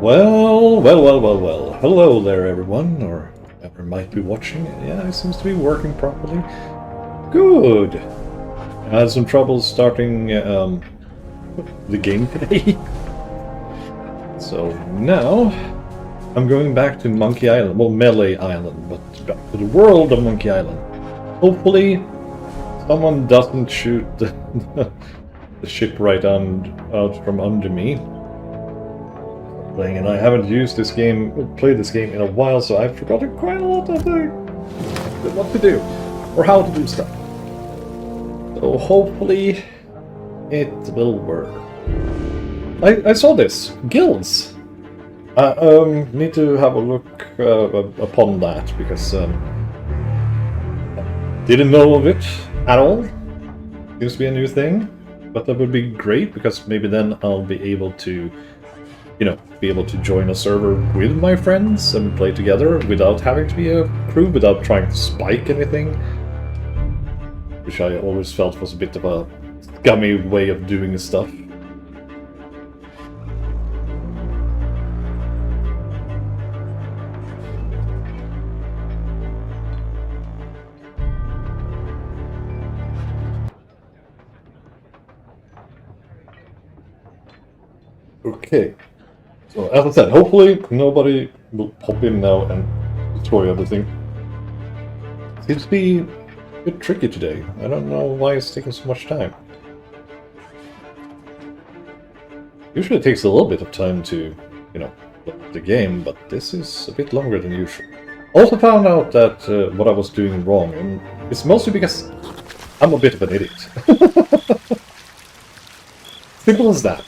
Well. Hello there, everyone, or whoever might be watching. Yeah, it seems to be working properly. Good. I had some trouble starting the game today. So now I'm going back to Monkey Island. Well, Melee Island, but back to the world of Monkey Island. Hopefully someone doesn't shoot the ship right out from under me. And I haven't played this game in a while, so I've forgotten quite a lot of what to do or how to do stuff. So hopefully it will work. I saw this guilds. Need to have a look upon that because didn't know of it at all. Seems to be a new thing, but that would be great because maybe then I'll be able to, join a server with my friends and play together without having to be a crew, without trying to spike anything, which I always felt was a bit of a scummy way of doing stuff. Okay. So, as I said, hopefully nobody will pop in now and destroy everything. Seems to be a bit tricky today. I don't know why it's taking so much time. Usually it takes a little bit of time to, load the game, but this is a bit longer than usual. Also found out that what I was doing wrong, and it's mostly because I'm a bit of an idiot. Simple as that.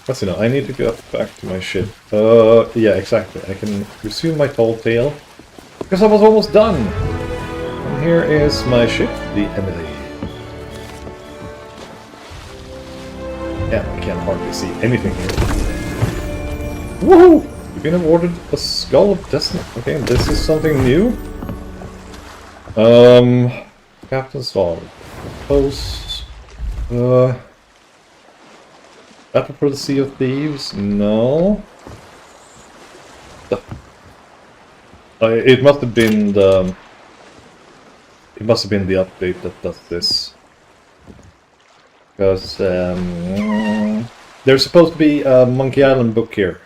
Let's see now, I need to get back to my ship. Yeah, exactly. I can resume my tall tale. Because I was almost done! And here is my ship, the Emily. Yeah, I can't hardly see anything here. Woohoo! You've been awarded a Skull of Destiny. Okay, this is something new. Captain's Log. Post. Battle for the Sea of Thieves? No. It must have been the. It must have been the update that does this. Because there's supposed to be a Monkey Island book here.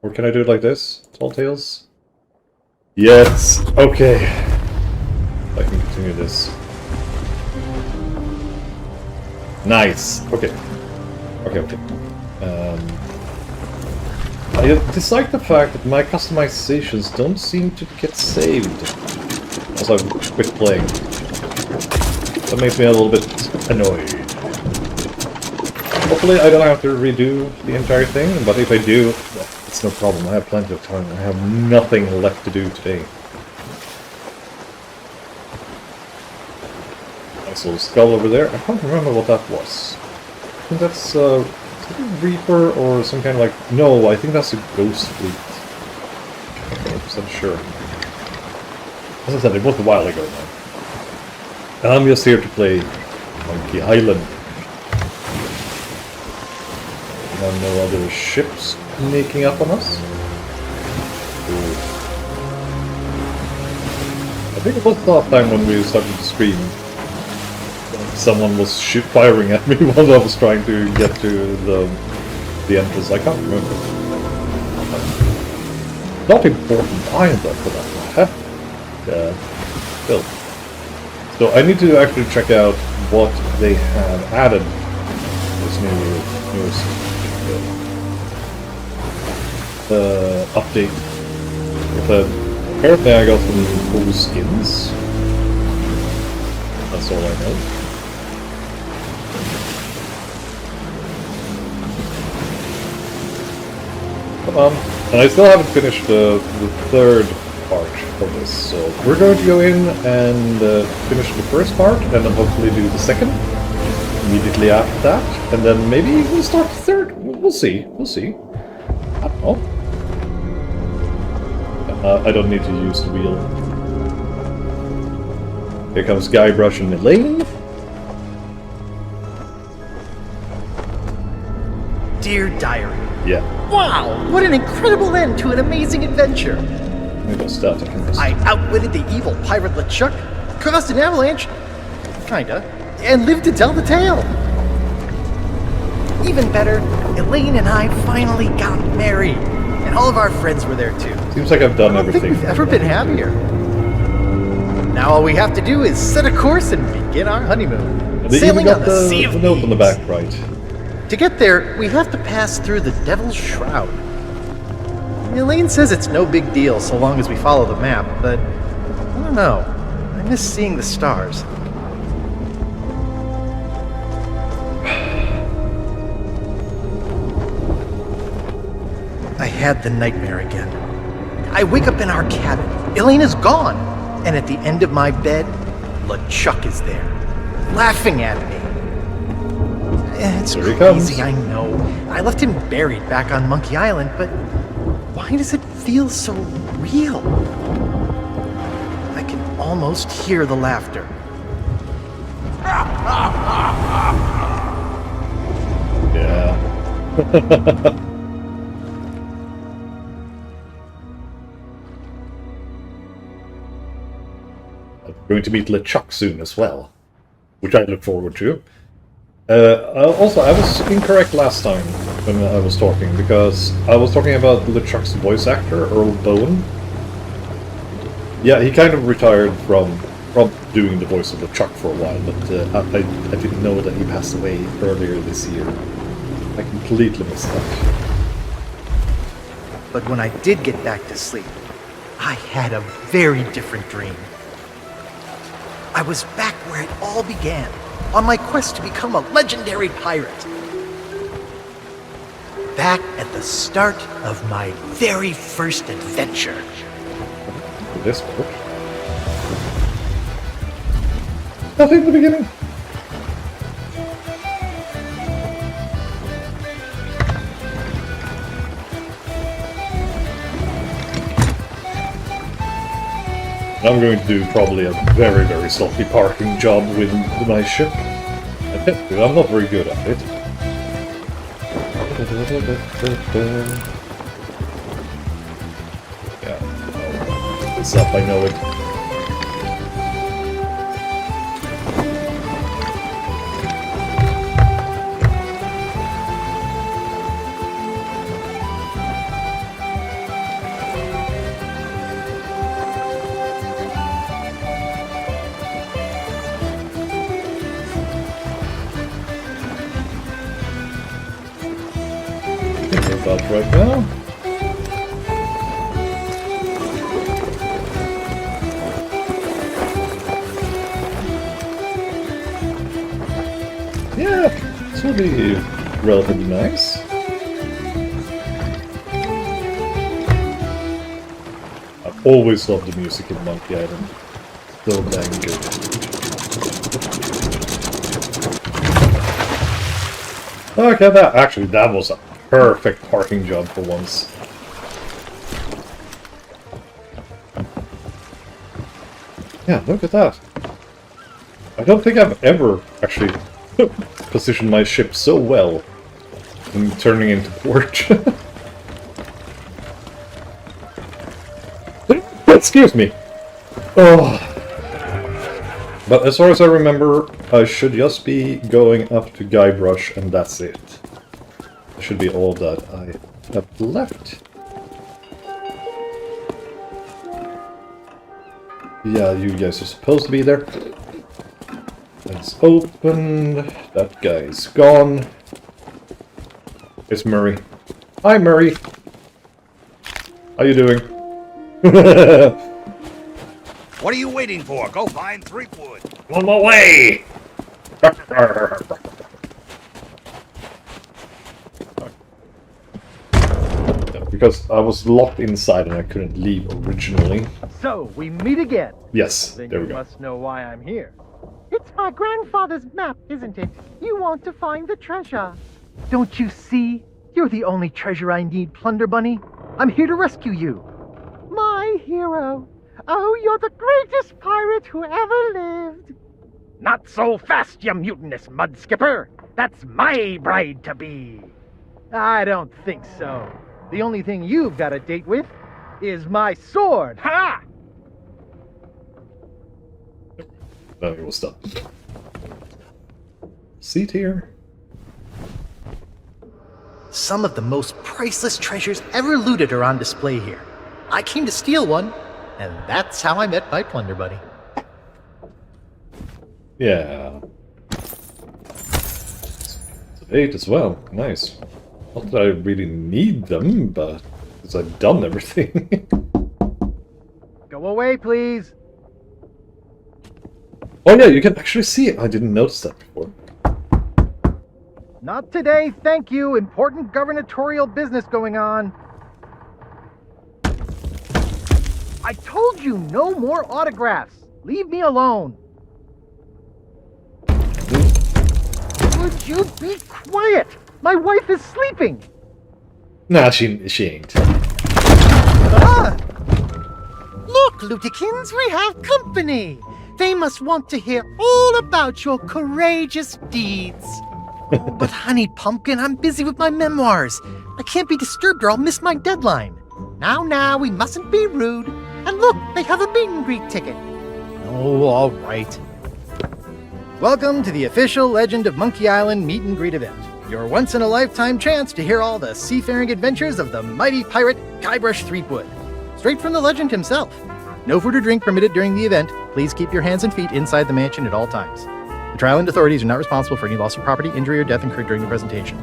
Or can I do it like this? Tall Tales? Yes. Okay. I can continue this. Nice. Okay. Okay. I dislike the fact that my customizations don't seem to get saved as I quit playing. That makes me a little bit annoyed. Hopefully I don't have to redo the entire thing, but if I do, well, it's no problem. I have plenty of time. I have nothing left to do today. Nice little skull over there. I can't remember what that was. I think that's Reaper or some kind of like... No, I think that's a Ghost Fleet. I'm not 100% sure. As I said, it was a while ago now. And I'm just here to play Monkey Island. There are no other ships sneaking up on us. Ooh. I think it was the last time when we started to stream. Someone was firing at me while I was trying to get to the entrance. I can't remember. Not important either, for that matter. Yeah, still. So I need to actually check out what they have added this newest update. Apparently I got some cool skins. That's all I know. And I still haven't finished the third part of this, so we're going to go in and finish the first part, and then hopefully do the second immediately after that, and then maybe we'll start the third. We'll see. I don't know. I don't need to use the wheel. Here comes Guybrush and Elaine. Dear Diary. Yeah. Wow, what an incredible end to an amazing adventure. Maybe I'll start taking this. I outwitted the evil pirate LeChuck, caused an avalanche, kinda, and lived to tell the tale. Even better, Elaine and I finally got married, and all of our friends were there too. Seems like I've done I don't everything. think we've ever been happier. Now all we have to do is set a course and begin our honeymoon, They sailing even on got the Sea of the note on the Thieves. back, right? To get there, we have to pass through the Devil's Shroud. Elaine says it's no big deal so long as we follow the map, but I don't know. I miss seeing the stars. I had the nightmare again. I wake up in our cabin. Elaine is gone. And at the end of my bed, LeChuck is there, laughing at me. It's There he crazy, comes. I know. I left him buried back on Monkey Island, but why does it feel so real? I can almost hear the laughter. Yeah. I'm going to meet LeChuck soon as well, which I look forward to. Also, I was incorrect last time when I was talking, because I was talking about LeChuck's voice actor, Earl Bowen. Yeah, he kind of retired from doing the voice of LeChuck for a while, but I didn't know that he passed away earlier this year. I completely missed that. But when I did get back to sleep, I had a very different dream. I was back where it all began, on my quest to become a legendary pirate. Back at the start of my very first adventure. This part. Nothing in the beginning. I'm going to do probably a very, very sloppy parking job with my ship. I'm not very good at it. Yeah, it's up, I know it. About right now. Yeah, this will be relatively nice. I've always loved the music in Monkey Island. So dang good. Okay, that was a perfect parking job for once. Yeah, look at that. I don't think I've ever actually positioned my ship so well in turning into port. Excuse me. Oh. But as far as I remember, I should just be going up to Guybrush and that's it. That should be all that I have left. Yeah, you guys are supposed to be there. It's open. That guy's gone. It's Murray. Hi, Murray. How you doing? What are you waiting for? Go find Threepwood. On my way! Because I was locked inside and I couldn't leave originally. So, we meet again. Yes, Then there we you go. must know why I'm here. It's my grandfather's map, isn't it? You want to find the treasure. Don't you see? You're the only treasure I need, Plunder Bunny. I'm here to rescue you. My hero. Oh, you're the greatest pirate who ever lived. Not so fast, you mutinous mud skipper. That's my bride-to-be. I don't think so. The only thing you've got a date with is my sword. Ha! No, it was done. Seat here. Some of the most priceless treasures ever looted are on display here. I came to steal one, and that's how I met my plunder buddy. Yeah. It's 8 as well. Nice. Not that I really need them, but because I've done everything. Go away, please. Oh yeah, you can actually see it. I didn't notice that before. Not today, thank you. Important gubernatorial business going on. I told you no more autographs. Leave me alone. Would you be quiet? My wife is sleeping. Nah, she ain't. Ah! Look, Lutikins, we have company. They must want to hear all about your courageous deeds. Oh, but honey pumpkin, I'm busy with my memoirs. I can't be disturbed or I'll miss my deadline. Now, we mustn't be rude. And look, they have a meet and greet ticket. Oh, all right. Welcome to the official Legend of Monkey Island meet and greet event. Your once-in-a-lifetime chance to hear all the seafaring adventures of the mighty pirate Guybrush Threepwood. Straight from the legend himself. No food or drink permitted during the event. Please keep your hands and feet inside the mansion at all times. The Trial and authorities are not responsible for any loss of property, injury, or death incurred during the presentation.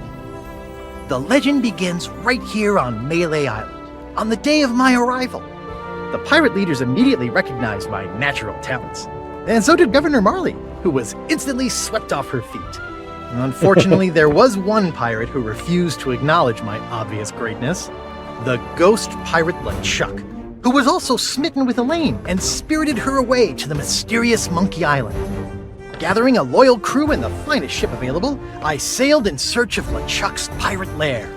The legend begins right here on Melee Island, on the day of my arrival. The pirate leaders immediately recognized my natural talents. And so did Governor Marley, who was instantly swept off her feet. Unfortunately, there was one pirate who refused to acknowledge my obvious greatness. The ghost pirate LeChuck, who was also smitten with Elaine and spirited her away to the mysterious Monkey Island. Gathering a loyal crew and the finest ship available, I sailed in search of LeChuck's pirate lair.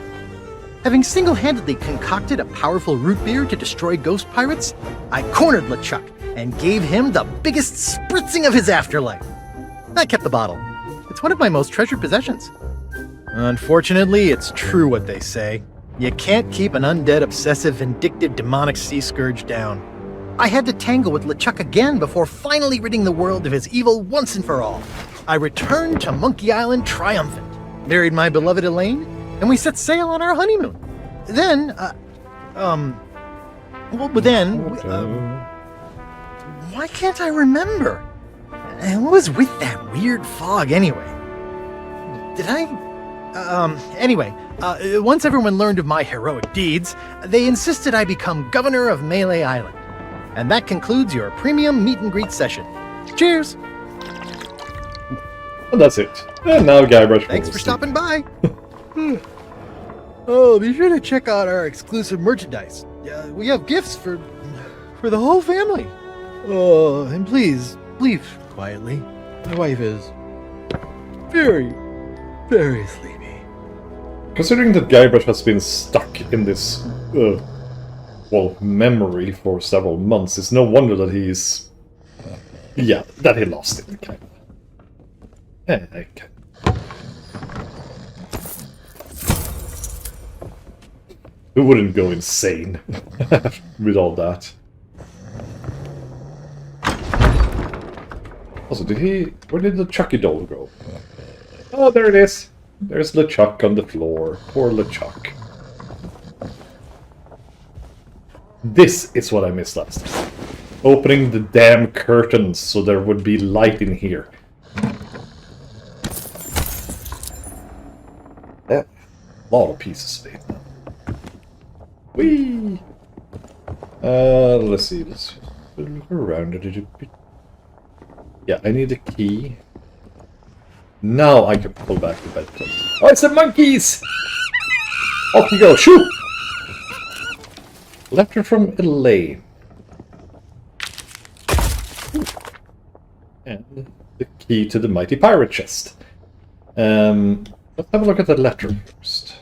Having single-handedly concocted a powerful root beer to destroy ghost pirates, I cornered LeChuck and gave him the biggest spritzing of his afterlife. I kept the bottle. It's one of my most treasured possessions. Unfortunately, it's true what they say. You can't keep an undead, obsessive, vindictive, demonic sea scourge down. I had to tangle with LeChuck again before finally ridding the world of his evil once and for all. I returned to Monkey Island triumphant, married my beloved Elaine, and we set sail on our honeymoon. Then, why can't I remember? And what was with that weird fog anyway? Once everyone learned of my heroic deeds, they insisted I become governor of Melee Island. And that concludes your premium meet and greet session. Cheers! And that's it. And now Guybrush. Thanks for stopping by. Oh, be sure to check out our exclusive merchandise. We have gifts for the whole family. Oh, and please, leave quietly. My wife is very, very sleepy. Considering that Guybrush has been stuck in this, memory for several months, it's no wonder that he's... that he lost it, kind of. Who wouldn't go insane with all that? Also, where did the Chucky doll go? Oh, there it is. There's LeChuck on the floor. Poor LeChuck. This is what I missed last time. Opening the damn curtains so there would be light in here. Yeah, a lot of pieces of it. Whee! Let's see. Let's look around a little bit. Yeah, I need a key. Now I can pull back the bed closed. Oh, it's the monkeys! Off you go, shoot! Letter from Elaine. And the key to the mighty pirate chest. Let's have a look at the letter first.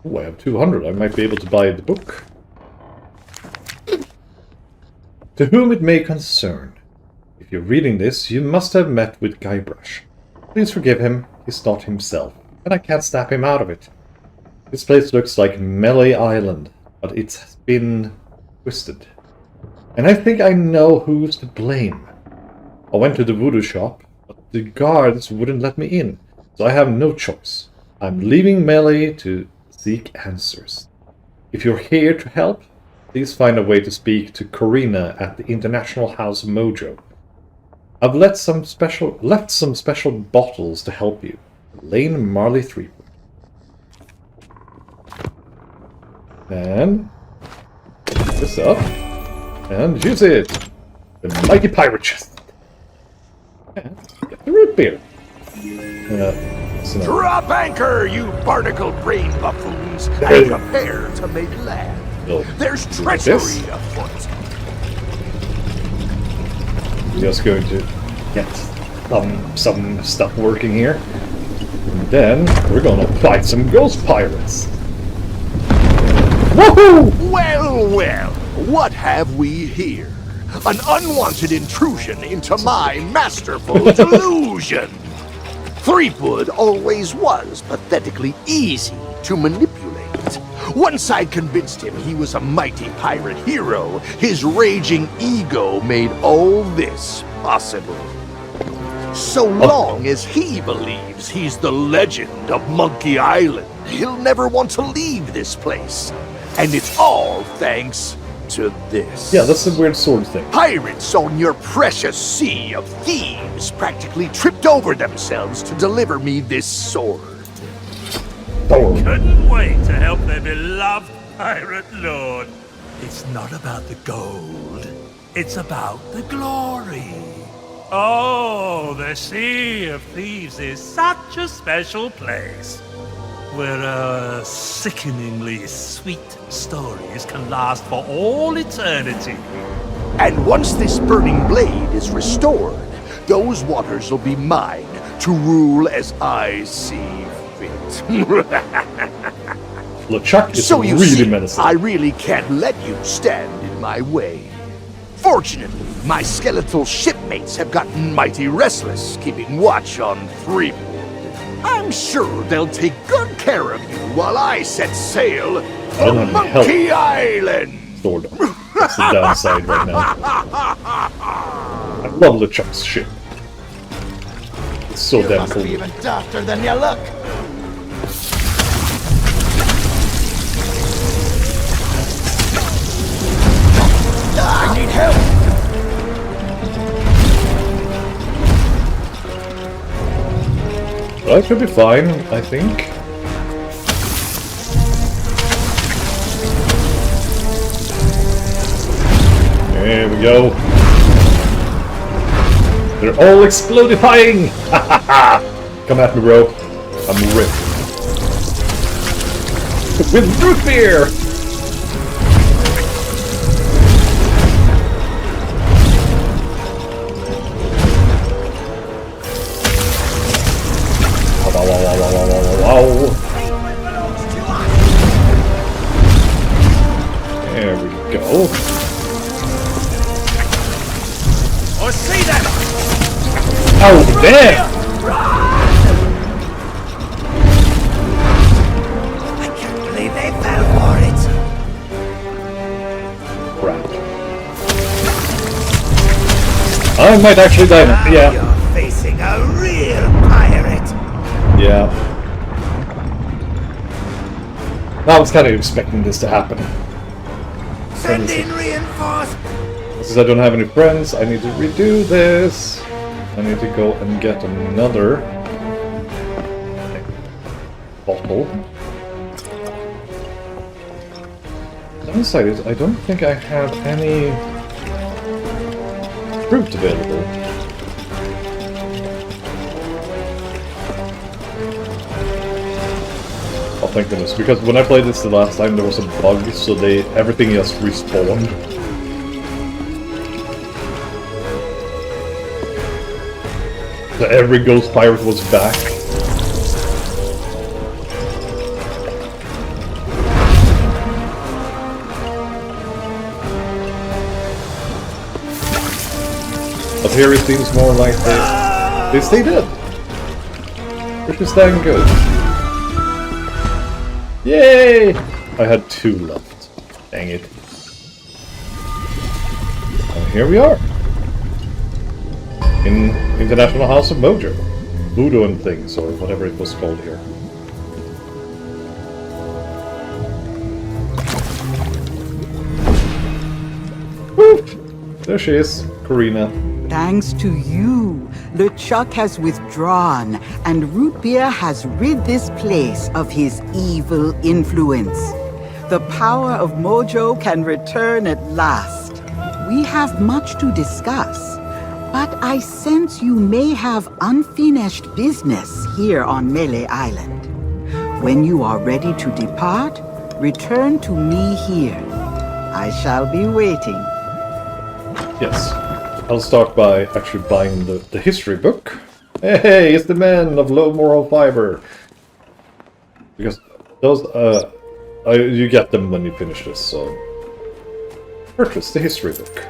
Oh, I have 200. I might be able to buy the book. To whom it may concern. If you're reading this, you must have met with Guybrush. Please forgive him. He's not himself, and I can't snap him out of it. This place looks like Melee Island, but it's been twisted. And I think I know who's to blame. I went to the voodoo shop, but the guards wouldn't let me in, so I have no choice. I'm leaving Melee to seek answers. If you're here to help, please find a way to speak to Corina at the International House Mojo. I've left some special bottles to help you. Lane Marley Threepwood. And pick this up and use it. The mighty pirate chest. And get the root beer. Drop anchor, you barnacle-brain buffoons, and prepare to make land. There's treachery afoot. Just going to get some stuff working here. And then we're gonna fight some ghost pirates. Woohoo! Well, well, what have we here? An unwanted intrusion into my masterful delusion. Threepwood always was pathetically easy to manipulate. Once I'd convinced him he was a mighty pirate hero, his raging ego made all this possible. So long as he believes he's the legend of Monkey Island, he'll never want to leave this place. And it's all thanks to this. Yeah, that's the weird sword thing. Pirates on your precious sea of thieves practically tripped over themselves to deliver me this sword. Couldn't wait to help their beloved pirate lord. It's not about the gold. It's about the glory. Oh, the Sea of Thieves is such a special place, where sickeningly sweet stories can last for all eternity. And once this burning blade is restored, those waters will be mine to rule as I see fit. LeChuck is So you really see, menacing. I really can't let you stand in my way. Fortunately, my skeletal shipmates have gotten mighty restless, keeping watch on Threepwood. I'm sure they'll take good care of you while I set sail for Monkey Island. Sort of. That's the downside right now. I love LeChuck's ship. It's so damn cool. Even dafter than you look. I need help. Well, I should be fine, I think. There we go. They're all explodifying! Come at me, bro. I'm ripped. With root beer! There we go. I see them! Oh, damn! I can't believe they fell for it. Crap. I might actually die now. Yeah. You're facing a real pirate. Yeah. I was kind of expecting this to happen. Send in reinforcements. Since I don't have any friends, I need to redo this. I need to go and get another bottle. The downside is I don't think I have any fruit available. Oh, thank goodness, because when I played this the last time there was a bug, so everything just respawned. So every ghost pirate was back. But here it seems more like they stay dead. Which is damn good. Yay! I had 2 left. Dang it. And here we are. In International House of Mojo. Voodoo and things, or whatever it was called here. Woo! There she is, Karina. Thanks to you, LeChuck has withdrawn, and Root Beer has rid this place of his evil influence. The power of Mojo can return at last. We have much to discuss, but I sense you may have unfinished business here on Melee Island. When you are ready to depart, return to me here. I shall be waiting. Yes. I'll start by actually buying the history book. Hey, it's the men of low moral fiber. Because those, you get them when you finish this, so... Purchase the history book.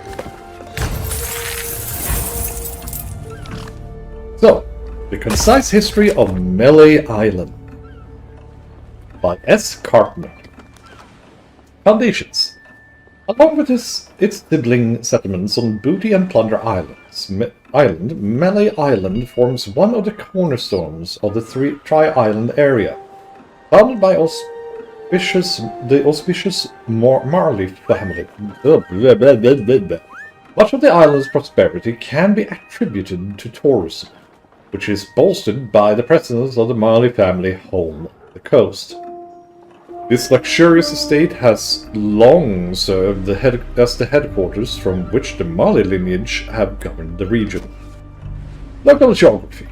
So, The Concise History of Melee Island by S. Carpenter. Foundations. Along with its sibling settlements on Booty and Plunder Islands, Melee Island forms one of the cornerstones of the Tri-Island area. Founded by the auspicious Marley family. Much of the island's prosperity can be attributed to tourism, which is bolstered by the presence of the Marley family home on the coast. This luxurious estate has long served as the headquarters from which the Marley lineage have governed the region. Local geography.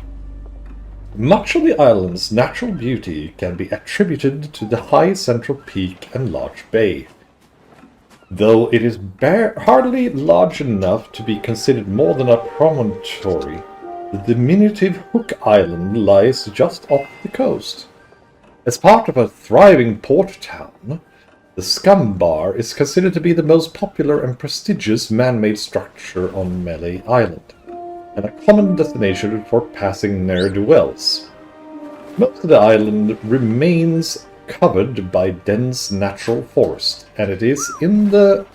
Much of the island's natural beauty can be attributed to the high central peak and large bay. Though it is hardly large enough to be considered more than a promontory, the diminutive Hook Island lies just off the coast. As part of a thriving port town, the Scum Bar is considered to be the most popular and prestigious man-made structure on Melee Island, and a common destination for passing ne'er-do-wells. Most of the island remains covered by dense natural forest, and it is in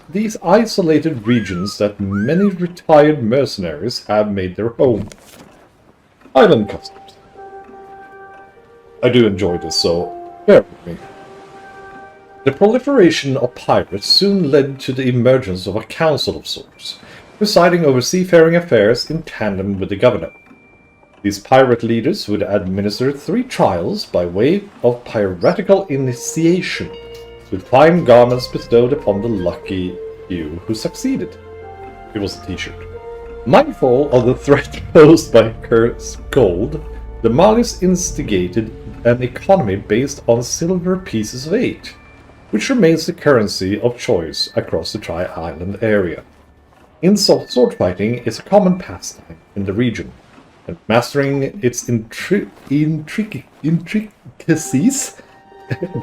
these isolated regions that many retired mercenaries have made their home. Island customs. I do enjoy this, so bear with me. The proliferation of pirates soon led to the emergence of a council of sorts, presiding over seafaring affairs in tandem with the governor. These pirate leaders would administer 3 trials by way of piratical initiation, with fine garments bestowed upon the lucky few who succeeded. It was a t-shirt. Mindful of the threat posed by cursed gold, the Marleys instigated an economy based on silver pieces of 8, which remains the currency of choice across the Tri-Island area. Sword fighting is a common pastime in the region, and mastering its intricacies...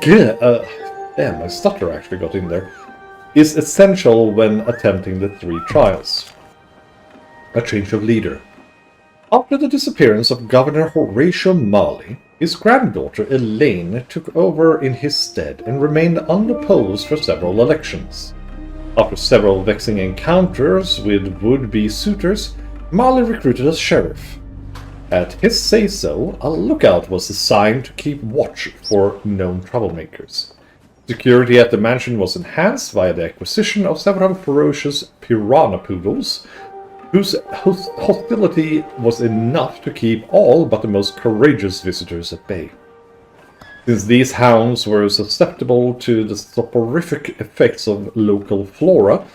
damn, my stutter actually got in there, is essential when attempting the 3 trials. A change of leader. After the disappearance of Governor Horatio Marley, his granddaughter Elaine took over in his stead and remained unopposed for several elections. After several vexing encounters with would-be suitors, Marley recruited a sheriff. At his say-so, a lookout was assigned to keep watch for known troublemakers. Security at the mansion was enhanced via the acquisition of several ferocious piranha poodles, whose hostility was enough to keep all but the most courageous visitors at bay. Since these hounds were susceptible to the soporific effects of local flora,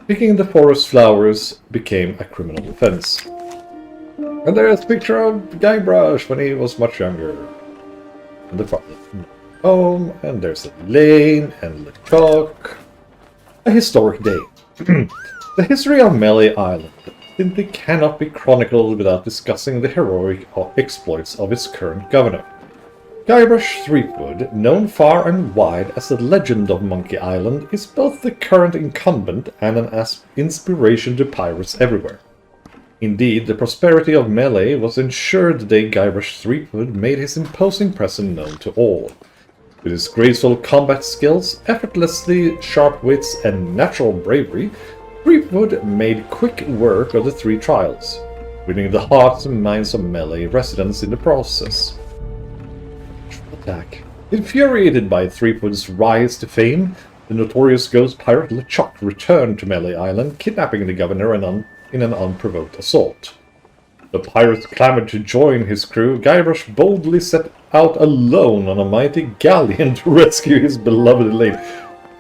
picking the forest flowers became a criminal offense. And there's a picture of Guybrush when he was much younger. And the father home, and there's Elaine and Lecoq. A historic day. The history of Melee Island simply cannot be chronicled without discussing the heroic exploits of its current governor. Guybrush Threepwood, known far and wide as the legend of Monkey Island, is both the current incumbent and an inspiration to pirates everywhere. Indeed, the prosperity of Melee was ensured the day Guybrush Threepwood made his imposing presence known to all. With his graceful combat skills, effortlessly sharp wits, and natural bravery, Threepwood made quick work of the 3 trials, winning the hearts and minds of Melee residents in the process. Attack. Infuriated by Threepwood's rise to fame, the notorious ghost pirate LeChuck returned to Melee Island, kidnapping the governor in an unprovoked assault. The pirates clamored to join his crew. Guybrush boldly set out alone on a mighty galleon to rescue his beloved Elaine.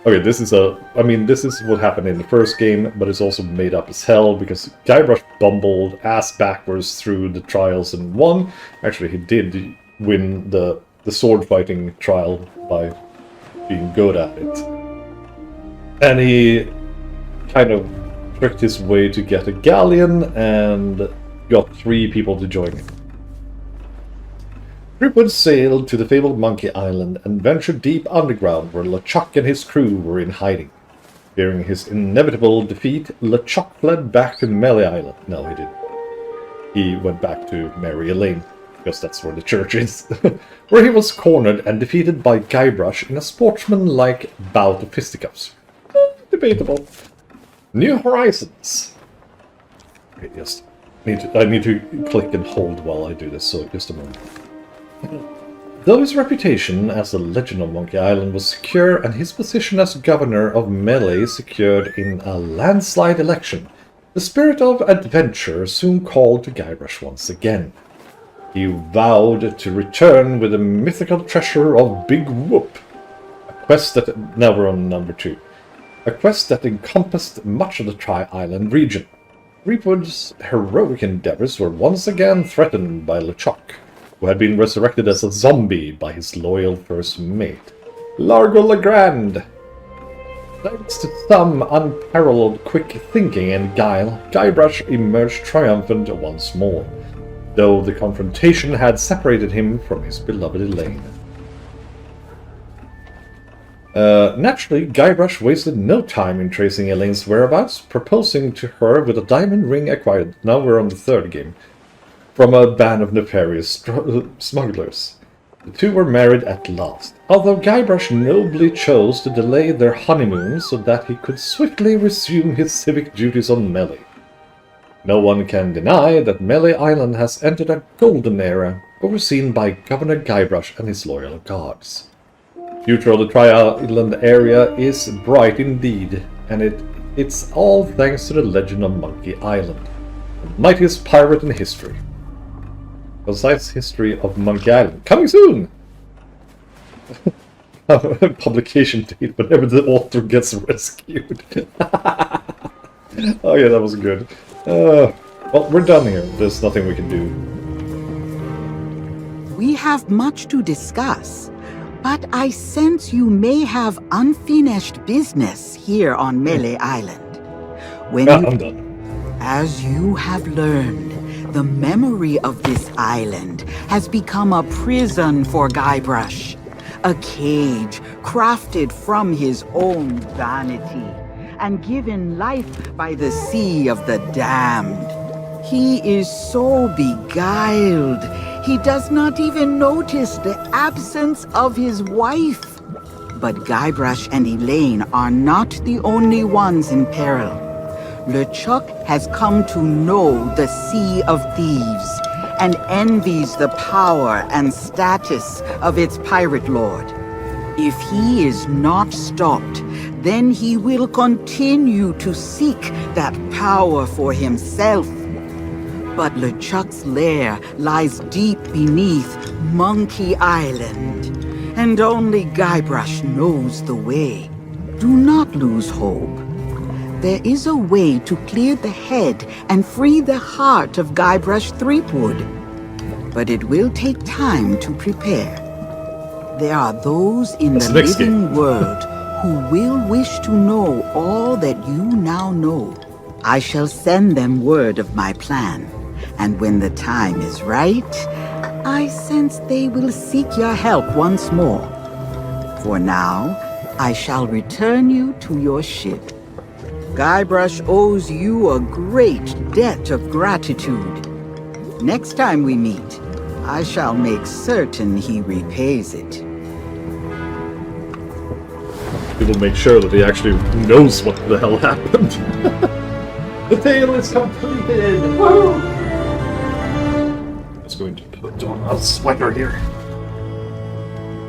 Okay, this is what happened in the first game, but it's also made up as hell, because Guybrush bumbled ass backwards through the trials and won. Actually, he did win the sword fighting trial by being good at it. And he kind of tricked his way to get a galleon and got 3 people to join him. Threepwood sailed to the fabled Monkey Island and ventured deep underground, where LeChuck and his crew were in hiding. Fearing his inevitable defeat, LeChuck fled back to Melee Island. No, he didn't. He went back to Mary Elaine, because that's where the church is, where he was cornered and defeated by Guybrush in a sportsmanlike bout of fisticuffs. Debatable. New Horizons. Okay, yes. I need to click and hold while I do this, so just a moment. Though his reputation as the Legend of Monkey Island was secure, and his position as governor of Melee secured in a landslide election, the spirit of adventure soon called to Guybrush once again. He vowed to return with the mythical treasure of Big Whoop, a quest that... Now we're on number 2. A quest that encompassed much of the Tri-Island region. Threepwood's heroic endeavors were once again threatened by LeChuck, who had been resurrected as a zombie by his loyal first mate, Largo Legrand. Thanks to some unparalleled quick thinking and guile, Guybrush emerged triumphant once more, though the confrontation had separated him from his beloved Elaine. Naturally, Guybrush wasted no time in tracing Elaine's whereabouts, proposing to her with a diamond ring acquired, now we're on the 3rd game, from a band of nefarious smugglers. The 2 were married at last, although Guybrush nobly chose to delay their honeymoon so that he could swiftly resume his civic duties on Melee. No one can deny that Melee Island has entered a golden era, overseen by Governor Guybrush and his loyal guards. The future of the Tri-Island area is bright indeed, and it's all thanks to the Legend of Monkey Island, the mightiest pirate in history. Besides history of Monkey Island, coming soon! Publication date whenever the author gets rescued. Oh yeah, that was good. Well, we're done here. There's nothing we can do. We have much to discuss, but I sense you may have unfinished business here on Melee Island. I'm done. As you have learned, the memory of this island has become a prison for Guybrush, a cage crafted from his own vanity and given life by the sea of the damned. He is so beguiled, he does not even notice the absence of his wife. But Guybrush and Elaine are not the only ones in peril. LeChuck has come to know the Sea of Thieves and envies the power and status of its pirate lord. If he is not stopped, then he will continue to seek that power for himself. But LeChuck's lair lies deep beneath Monkey Island, and only Guybrush knows the way. Do not lose hope. There is a way to clear the head and free the heart of Guybrush Threepwood. But it will take time to prepare. There are those in the living world who will wish to know all that you now know. I shall send them word of my plan, and when the time is right, I sense they will seek your help once more. For now, I shall return you to your ship. Guybrush owes you a great debt of gratitude. Next time we meet, I shall make certain he repays it. He will make sure that he actually knows what the hell happened. The tale is completed! Woo! I'm just going to put on a sweater here.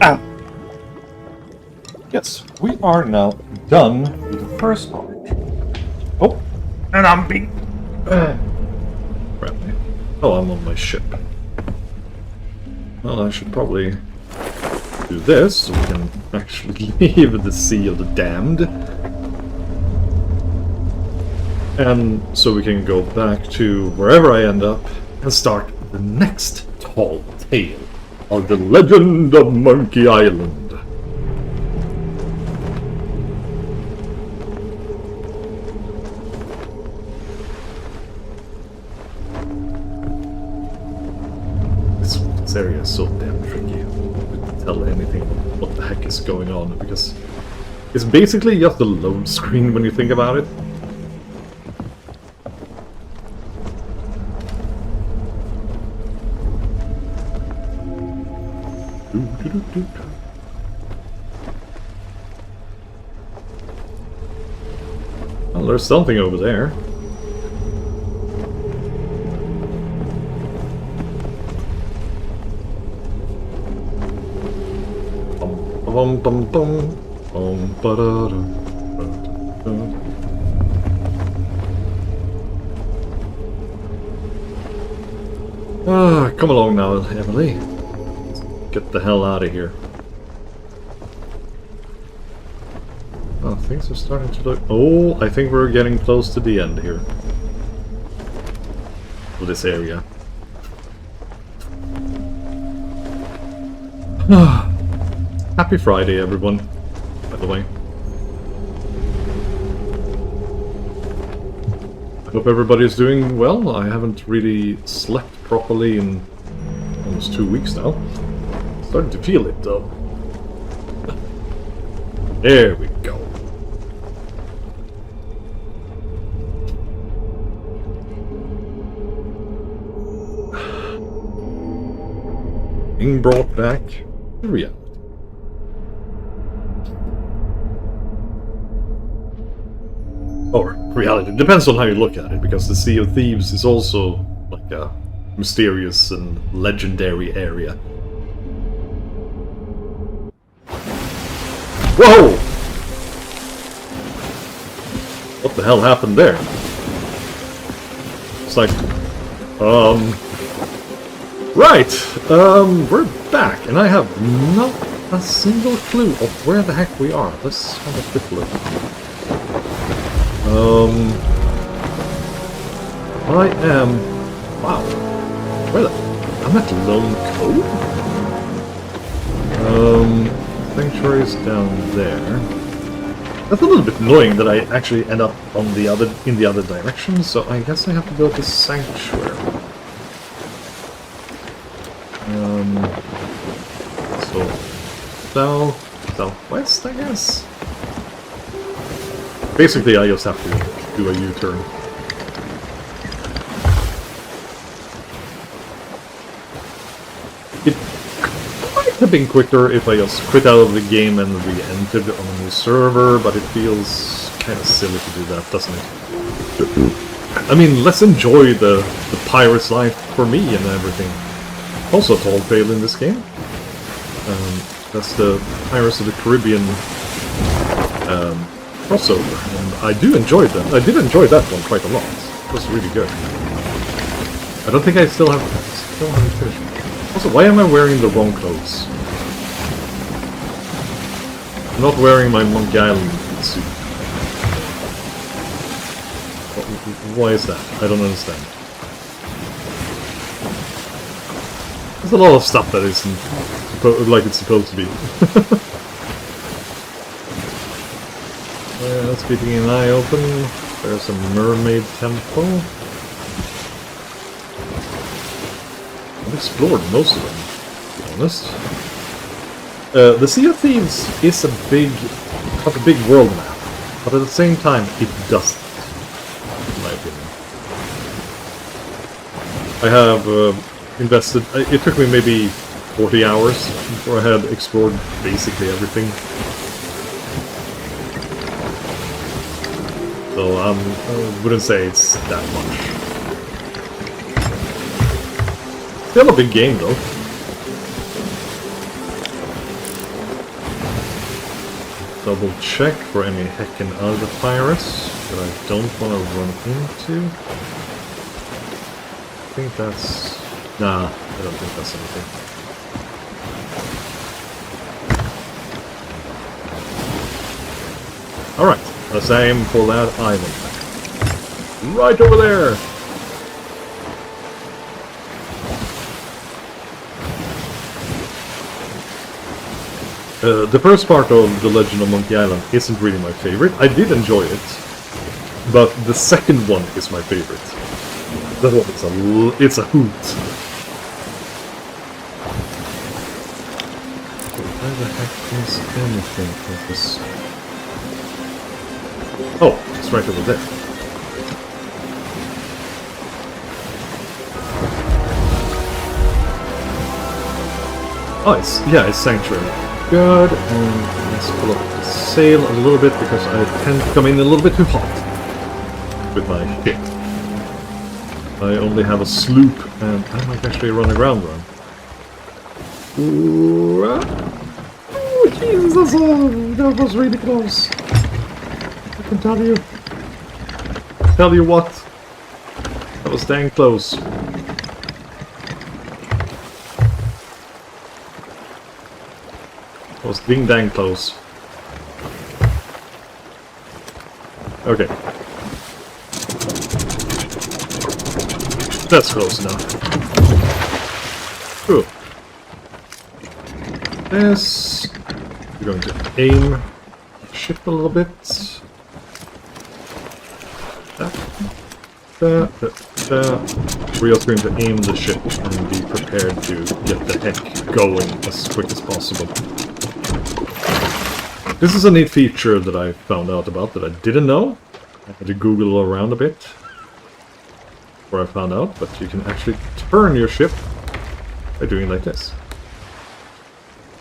Ah! Yes, we are now done with the first part. Oh! And I'm being... Crap. Oh, I'm on my ship. Well, I should probably do this so we can actually leave the Sea of the Damned. And so we can go back to wherever I end up and start the next tall tale of the Legend of Monkey Island. This area is so damn tricky. To tell anything what the heck is going on, because it's basically just a load screen when you think about it. Well, there's something over there. Bum bum bum bum ba da da. Ah, come along now, Emily. Let's get the hell out of here. Oh, things are starting to look... Oh, I think we're getting close to the end here. Of this area. Happy Friday, everyone, by the way. I hope everybody's doing well. I haven't really slept properly in almost 2 weeks now. Starting to feel it, though. There we go. Being brought back to reality. Or reality. It depends on how you look at it, because the Sea of Thieves is also like a mysterious and legendary area. Whoa! What the hell happened there? It's like, right! We're back, and I have not a single clue of where the heck we are. Let's have a quick look. I am... Wow. Where the... I'm at Lone Cove? Sanctuary is down there. That's a little bit annoying that I actually end up on in the other direction, so I guess I have to go to Sanctuary. So... southwest, I guess? Basically, I just have to do a U-turn. It might have been quicker if I just quit out of the game and re-entered on a new server, but it feels kind of silly to do that, doesn't it? I mean, let's enjoy the pirate's life for me and everything. Also a tall tale in this game. That's the Pirates of the Caribbean crossover, and I do enjoy that. I did enjoy that one quite a lot. It was really good. I don't think I still haven't finished it. Also, why am I wearing the wrong clothes? I'm not wearing my Monkey Island suit. Why is that? I don't understand. There's a lot of stuff that isn't like it's supposed to be. Let's keeping an eye open. There's a mermaid temple. I've explored most of them, to be honest. The Sea of Thieves is a big world map, but at the same time it doesn't, in my opinion. I have invested... It took me maybe 40 hours before I had explored basically everything. So I wouldn't say it's that much. Still a big game though. Double check for any heckin' other pirates that I don't want to run into. I think that's... Nah, I don't think that's anything. Alright, let's aim for that island. Right over there! The first part of The Legend of Monkey Island isn't really my favorite. I did enjoy it, but the second one is my favorite. That one is it's a hoot. Where the heck is anything of this? Oh, it's right over there. Oh, it's Sanctuary. Good, and let's pull up the sail a little bit because I tend to come in a little bit too hot with my ship. I only have a sloop and I might actually run aground run. Oh, Jesus, that was really close. I can tell you. Tell you what, that was dang close. Was ding dang close. Okay. That's close enough. Cool. This. We're going to aim the ship a little bit. We're just going to aim the ship and be prepared to get the heck going as quick as possible. This is a neat feature that I found out about that I didn't know. I had to Google around a bit before I found out, but you can actually turn your ship by doing it like this.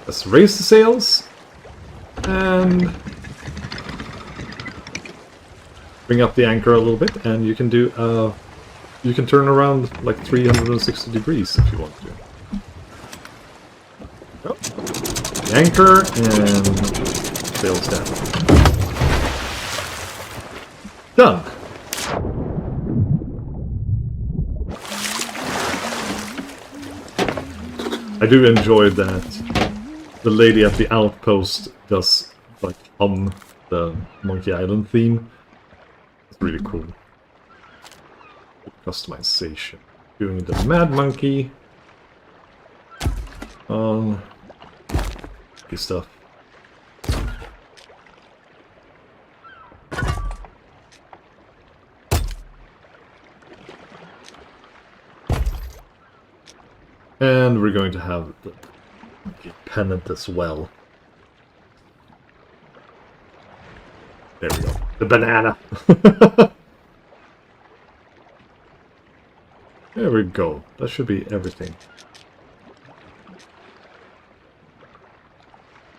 Let's raise the sails and bring up the anchor a little bit, and you can do you can turn around like 360 degrees if you want to. Oh. The anchor and sails down. Done. I do enjoy that the lady at the outpost does like the Monkey Island theme. It's really cool. Customization. Doing the Mad Monkey. Good stuff. And we're going to have the pennant as well. There we go. The banana! There we go. That should be everything.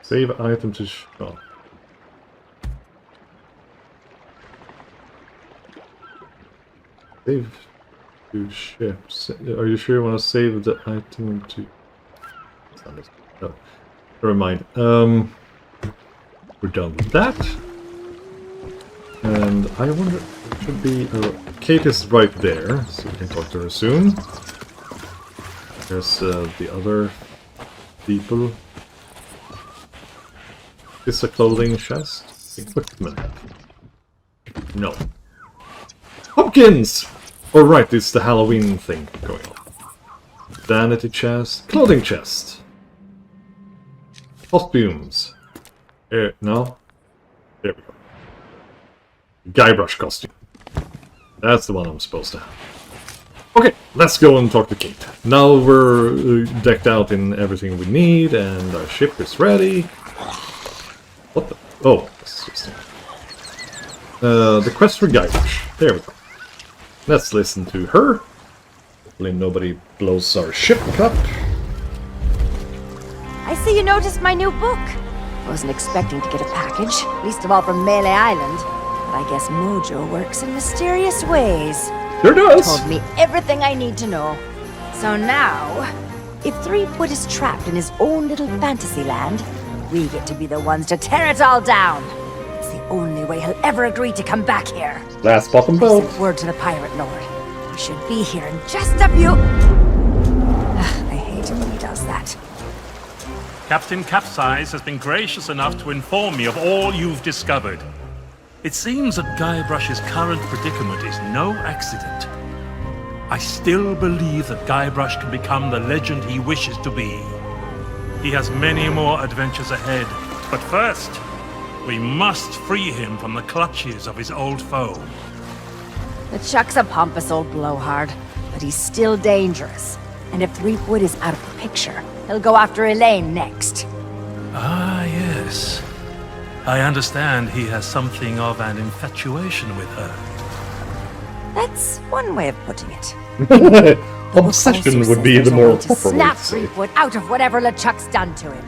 Save item to shop. Save to ship. Are you sure you want to save the item to... No. Never mind. We're done with that. And I wonder... It should be... Kate is right there, so we can talk to her soon. There's the other people. Is a clothing chest? Equipment. No. Pumpkins! Alright, it's the Halloween thing going on. Vanity chest. Clothing chest. Costumes. No? There we go. Guybrush costume. That's the one I'm supposed to have. Okay, let's go and talk to Kate. Now we're decked out in everything we need, and our ship is ready. What the? Oh, this is just... the quest for Guybrush. There we go. Let's listen to her. Hopefully nobody blows our ship up. I see you noticed my new book. Wasn't expecting to get a package, least of all from Melee Island. But I guess Mojo works in mysterious ways. There does! Told me everything I need to know. So now, if Threepwood is trapped in his own little fantasy land, we get to be the ones to tear it all down. It's the only way he'll ever agree to come back here. Last bottom I boat. sent word to the Pirate Lord. We should be here in just a few... I hate it when he does that. Captain Capsize has been gracious enough to inform me of all you've discovered. It seems that Guybrush's current predicament is no accident. I still believe that Guybrush can become the legend he wishes to be. He has many more adventures ahead, but first, we must free him from the clutches of his old foe. LeChuck's a pompous old blowhard, but he's still dangerous. And if Threepwood is out of the picture, he'll go after Elaine next. Ah, yes. I understand he has something of an infatuation with her. That's one way of putting it. Obsession would be the more proper way Snap to say. Threepwood out of whatever LeChuck's done to him.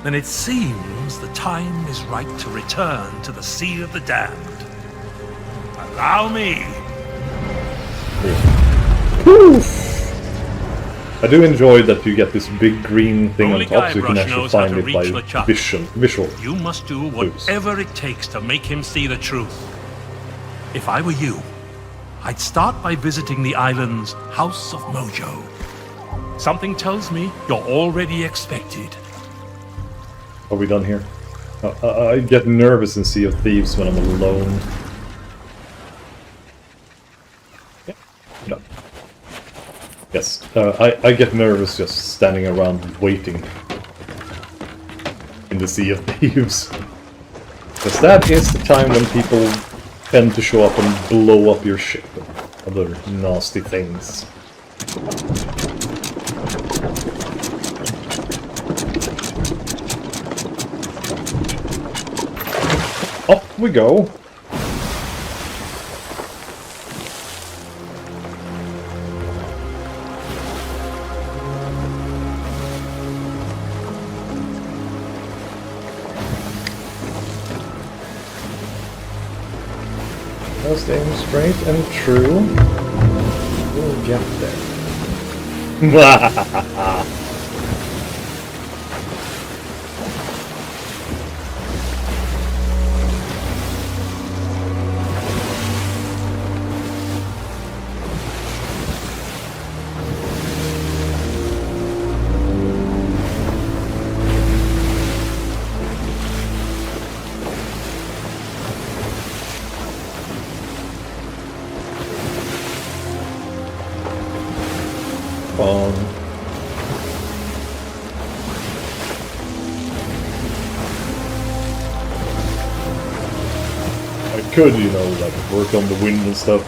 Then it seems the time is right to return to the Sea of the Damned. Allow me. I do enjoy that you get this big green thing Only on top, so you can Guybrush actually knows how find to it reach by LeChuck. visual. You must do whatever it takes to make him see the truth. If I were you, I'd start by visiting the island's House of Mojo. Something tells me you're already expected. Are we done here? I get nervous in Sea of Thieves when I'm alone. Yeah. No. Yes, I get nervous just standing around waiting in the Sea of Thieves. Because that is the time when people tend to show up and blow up your ship and other nasty things. Up we go. Just aim straight and true. We'll get there. I could, you know, like work on the wind and stuff.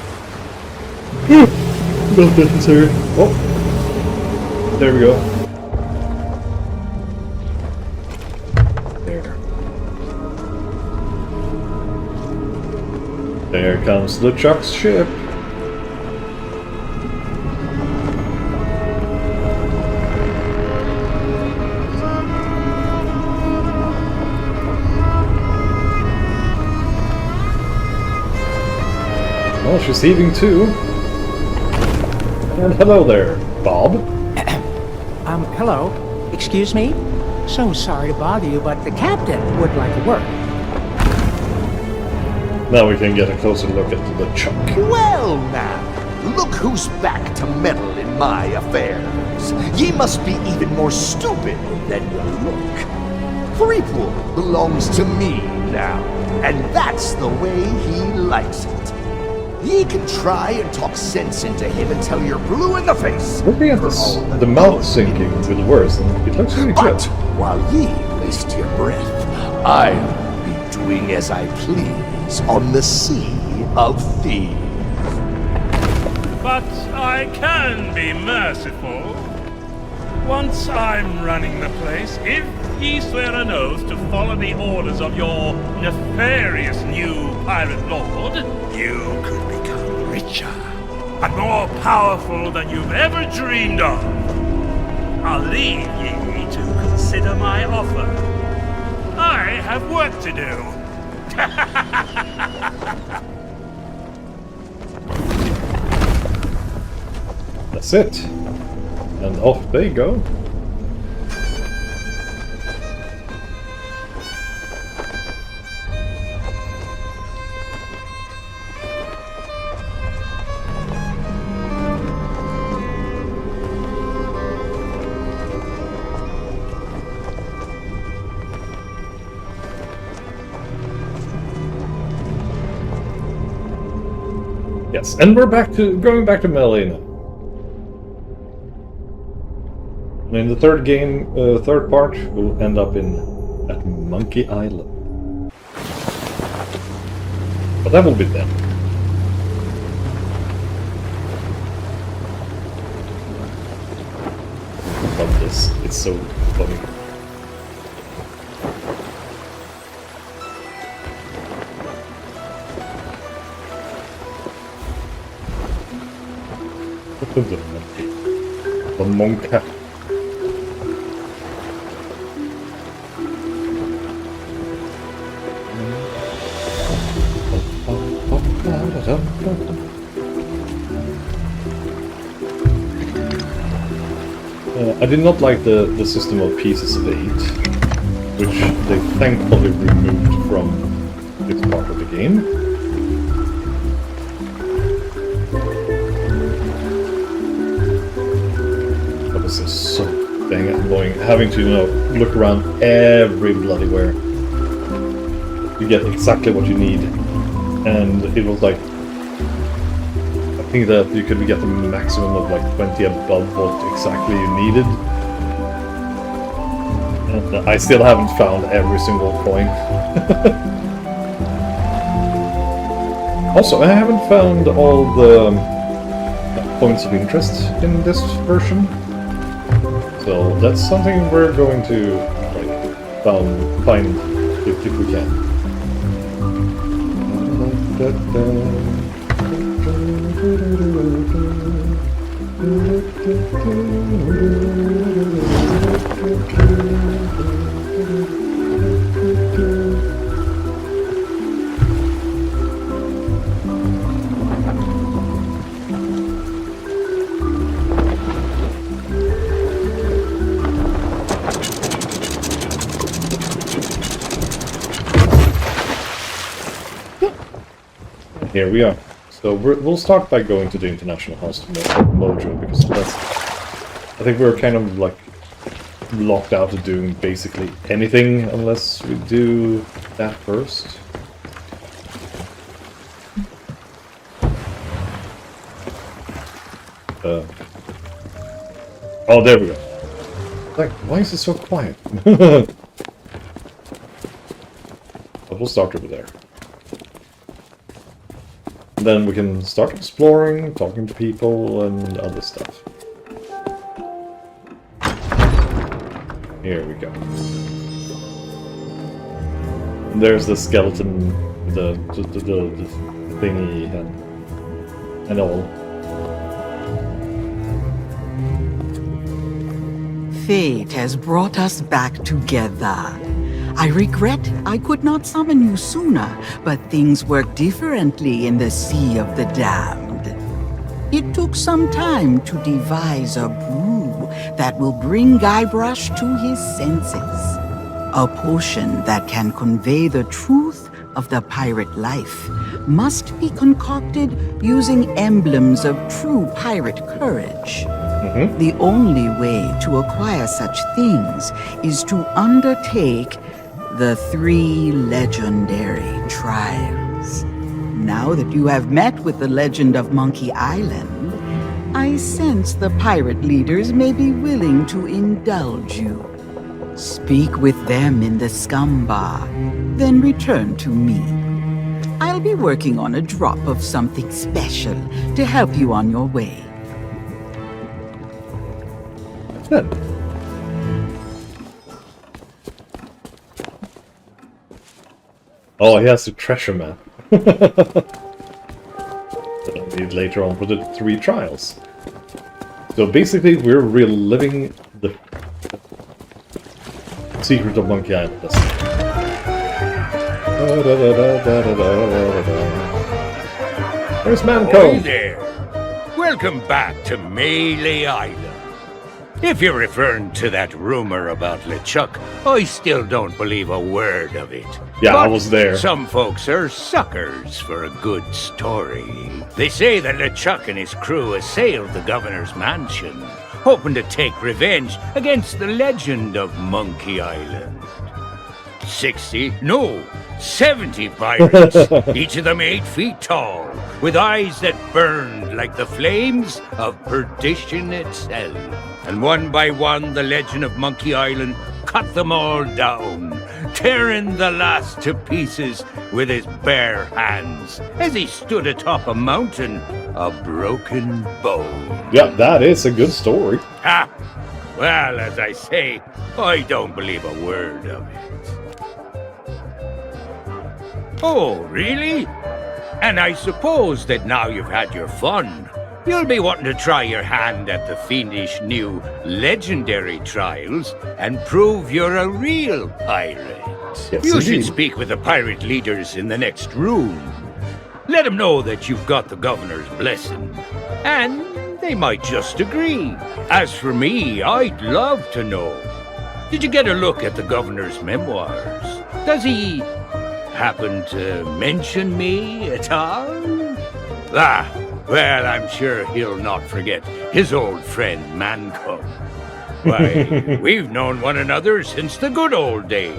Not necessary. Oh, there we go. There comes LeChuck's ship. Oh, she's heaving too. And hello there, Bob. Hello. Excuse me? So sorry to bother you, but the captain would like a word. Now we can get a closer look at LeChuck. Well now, look who's back to meddle in my affairs. Ye must be even more stupid than you look. Threepwood belongs to me now, and that's the way he likes it. Ye can try and talk sense into him until you're blue in the face. Looking at this, the mouth sinking with words, and it looks really good. But while ye waste your breath, I'll be doing as I please on the Sea of Thieves. But I can be merciful. Once I'm running the place, if ye swear an oath to follow the orders of your nefarious new pirate lord, you could become richer and more powerful than you've ever dreamed of. I'll leave ye to consider my offer. I have work to do. That's it. And off they go. Yes, and we're going back to Melee now. In the third game, third part, we'll end up at Monkey Island. But that will be then. I love this. It's so funny. The monkey. I did not like the system of pieces of 8, which they thankfully removed from this part of the game. That was just so dang annoying, having to, you know, look around every bloody where to get exactly what you need. And it was like, I think that you could get the maximum of like 20 above what exactly you needed. And I still haven't found every single coin. Also, I haven't found all the points of interest in this version. So that's something we're going to like find if we can. Here we are. So we'll start by going to the International House of Mojo, because that's, I think we're kind of like locked out of doing basically anything unless we do that first. Oh, there we go. Like, why is it so quiet? But we'll start over there. Then we can start exploring, talking to people, and other stuff. Here we go. There's the skeleton, the thingy, and all. Fate has brought us back together. I regret I could not summon you sooner, but things work differently in the Sea of the Damned. It took some time to devise a brew that will bring Guybrush to his senses. A potion that can convey the truth of the pirate life must be concocted using emblems of true pirate courage. The only way to acquire such things is to undertake the 3 legendary trials. Now that you have met with the legend of Monkey Island, I sense the pirate leaders may be willing to indulge you. Speak with them in the scum bar, then return to me. I'll be working on a drop of something special to help you on your way. Good. Oh, he has the treasure map. That I'll need later on for the 3 trials. So basically, we're reliving the secret of Monkey Island. There's Hey Manco. there. Welcome back to Melee Island. If you're referring to that rumor about LeChuck, I still don't believe a word of it. Yeah, I But was there. Some folks are suckers for a good story. They say that LeChuck and his crew assailed the governor's mansion, hoping to take revenge against the legend of Monkey Island. 70 pirates, each of them 8 feet tall, with eyes that burned like the flames of perdition itself. And one by one, the legend of Monkey Island cut them all down, tearing the last to pieces with his bare hands as he stood atop a mountain of broken bone. Yeah, that is a good story. Ha! Well, as I say, I don't believe a word of it. Oh, really? And I suppose that now you've had your fun, you'll be wanting to try your hand at the fiendish new legendary trials and prove you're a real pirate. Yes, You indeed. should speak with the pirate leaders in the next room. Let them know that you've got the governor's blessing, and they might just agree. As for me, I'd love to know. Did you get a look at the governor's memoirs? Does he happen to mention me at all? Ah, well, I'm sure he'll not forget his old friend Manco. Why, we've known one another since the good old days.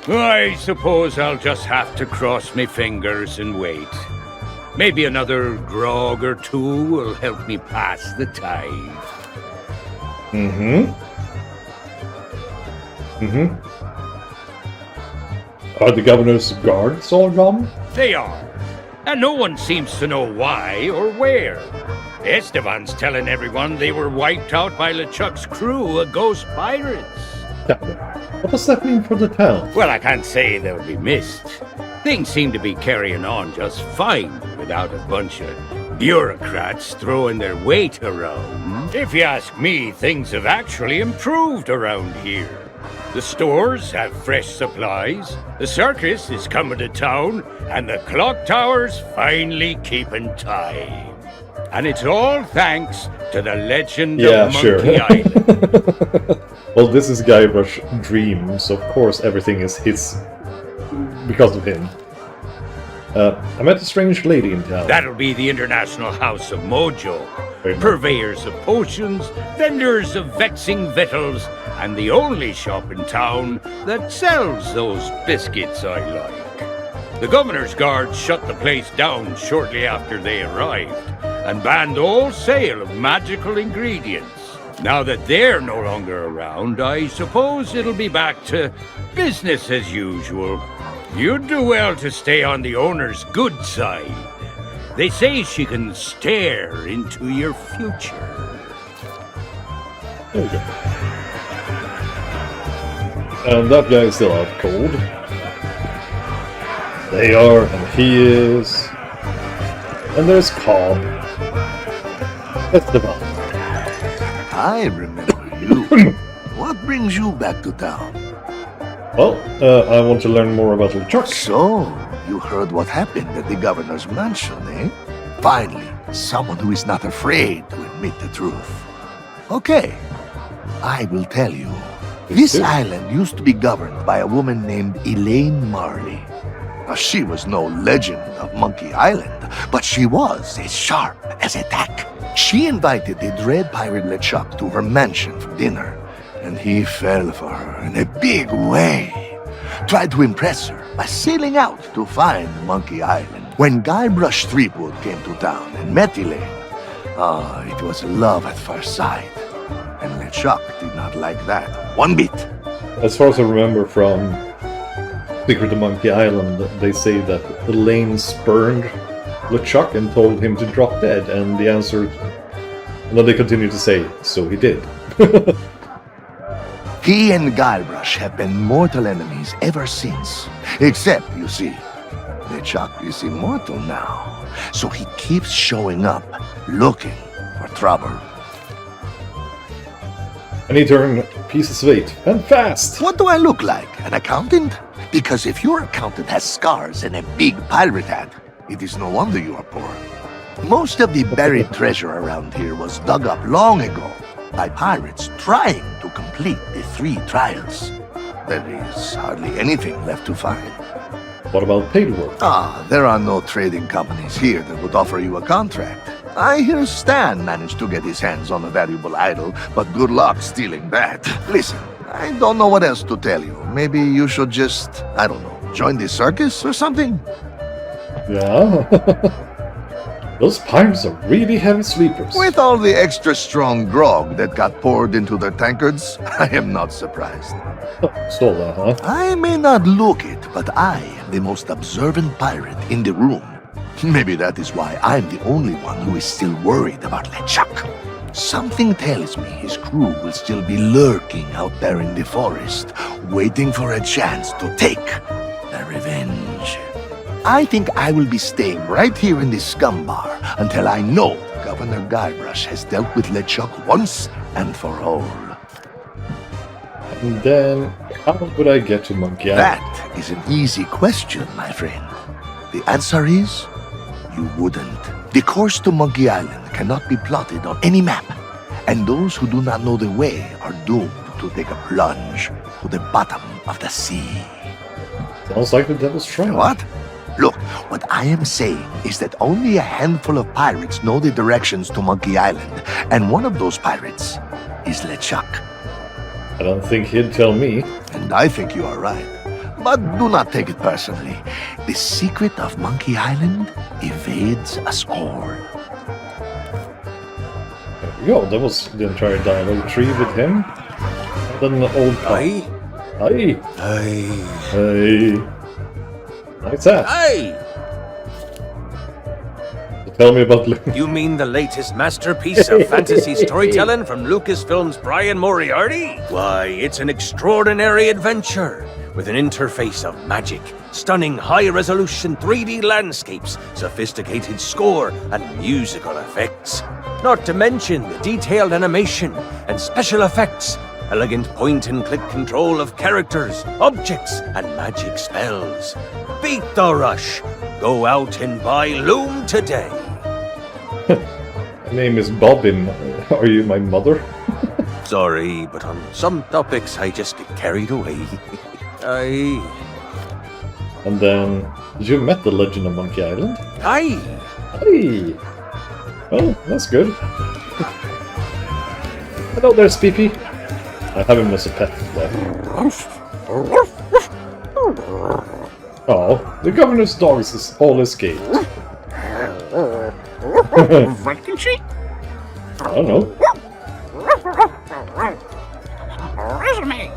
I suppose I'll just have to cross my fingers and wait. Maybe another grog or two will help me pass the time. Are the governor's guards all gone? They are. And no one seems to know why or where. Esteban's telling everyone they were wiped out by LeChuck's crew of ghost pirates. Yeah. What does that mean for the town? Well, I can't say they'll be missed. Things seem to be carrying on just fine without a bunch of bureaucrats throwing their weight around. If you ask me, things have actually improved around here. The stores have fresh supplies, the circus is coming to town, and the clock tower's finally keeping time. And it's all thanks to the legend Yeah, of sure. Monkey Island. Well, this is Guybrush Dream, so of course everything is his because of him. I met a strange lady in town. That'll be the International House of Mojo. Very nice. Purveyors of potions, vendors of vexing victuals, and the only shop in town that sells those biscuits I like. The governor's guards shut the place down shortly after they arrived, and banned all sale of magical ingredients. Now that they're no longer around, I suppose it'll be back to business as usual. You'd do well to stay on the owner's good side. They say she can stare into your future. There we go. And that guy is still out cold. They are, and he is. And there's Cobb. Esteban. I remember you. What brings you back to town? Well, I want to learn more about LeChuck. So, you heard what happened at the governor's mansion, eh? Finally, someone who is not afraid to admit the truth. Okay, I will tell you. This island used to be governed by a woman named Elaine Marley. Now, she was no legend of Monkey Island, but she was as sharp as a tack. She invited the dread pirate LeChuck to her mansion for dinner, and he fell for her in a big way. Tried to impress her by sailing out to find Monkey Island. When Guybrush Threepwood came to town and met Elaine, it was love at first sight. And LeChuck did not like that one bit. As far as I remember from Secret of Monkey Island, they say that Elaine spurned LeChuck and told him to drop dead, and the answer... And then they continue to say, so he did. He and Guybrush have been mortal enemies ever since. Except, you see, LeChuck is immortal now. So he keeps showing up, looking for trouble. I need to earn pieces of 8, and fast! What do I look like? An accountant? Because if your accountant has scars and a big pirate hat, it is no wonder you are poor. Most of the buried treasure around here was dug up long ago by pirates trying to complete the 3 trials. There is hardly anything left to find. What about paid work? There are no trading companies here that would offer you a contract. I hear Stan managed to get his hands on a valuable idol, but good luck stealing that. Listen, I don't know what else to tell you. Maybe you should just, I don't know, join the circus or something? Yeah. Those pirates are really heavy sleepers. With all the extra strong grog that got poured into their tankards, I am not surprised. Stole that, huh? I may not look it, but I am the most observant pirate in the room. Maybe that is why I'm the only one who is still worried about LeChuck. Something tells me his crew will still be lurking out there in the forest, waiting for a chance to take their revenge. I think I will be staying right here in this scum bar until I know Governor Guybrush has dealt with LeChuck once and for all. And then, how would I get to Monkey Island? That is an easy question, my friend. The answer is, you wouldn't. The course to Monkey Island cannot be plotted on any map, and those who do not know the way are doomed to take a plunge to the bottom of the sea. Sounds like the Devil's Trial. What? Look, what I am saying is that only a handful of pirates know the directions to Monkey Island, and one of those pirates is LeChuck. I don't think he'd tell me. And I think you are right. But do not take it personally. The secret of Monkey Island evades us all. There we go. That was the entire dialogue tree with him. And then the old pop. Hi. Hey. What's that? Hey! Tell me about... You mean the latest masterpiece of fantasy storytelling from Lucasfilm's Brian Moriarty? Why, it's an extraordinary adventure with an interface of magic, stunning high-resolution 3D landscapes, sophisticated score, and musical effects. Not to mention the detailed animation and special effects, elegant point-and-click control of characters, objects, and magic spells. Beat the rush. Go out and buy Loom today. My name is Bobbin. Are you my mother? Sorry, but on some topics I just get carried away. And then, did you met the Legend of Monkey Island? Aye. Hey! Well, that's good. Hello there, Speepy. I have him as a pet, though. Oh, the governor's dogs has all escaped. What can she? I don't know. Resume.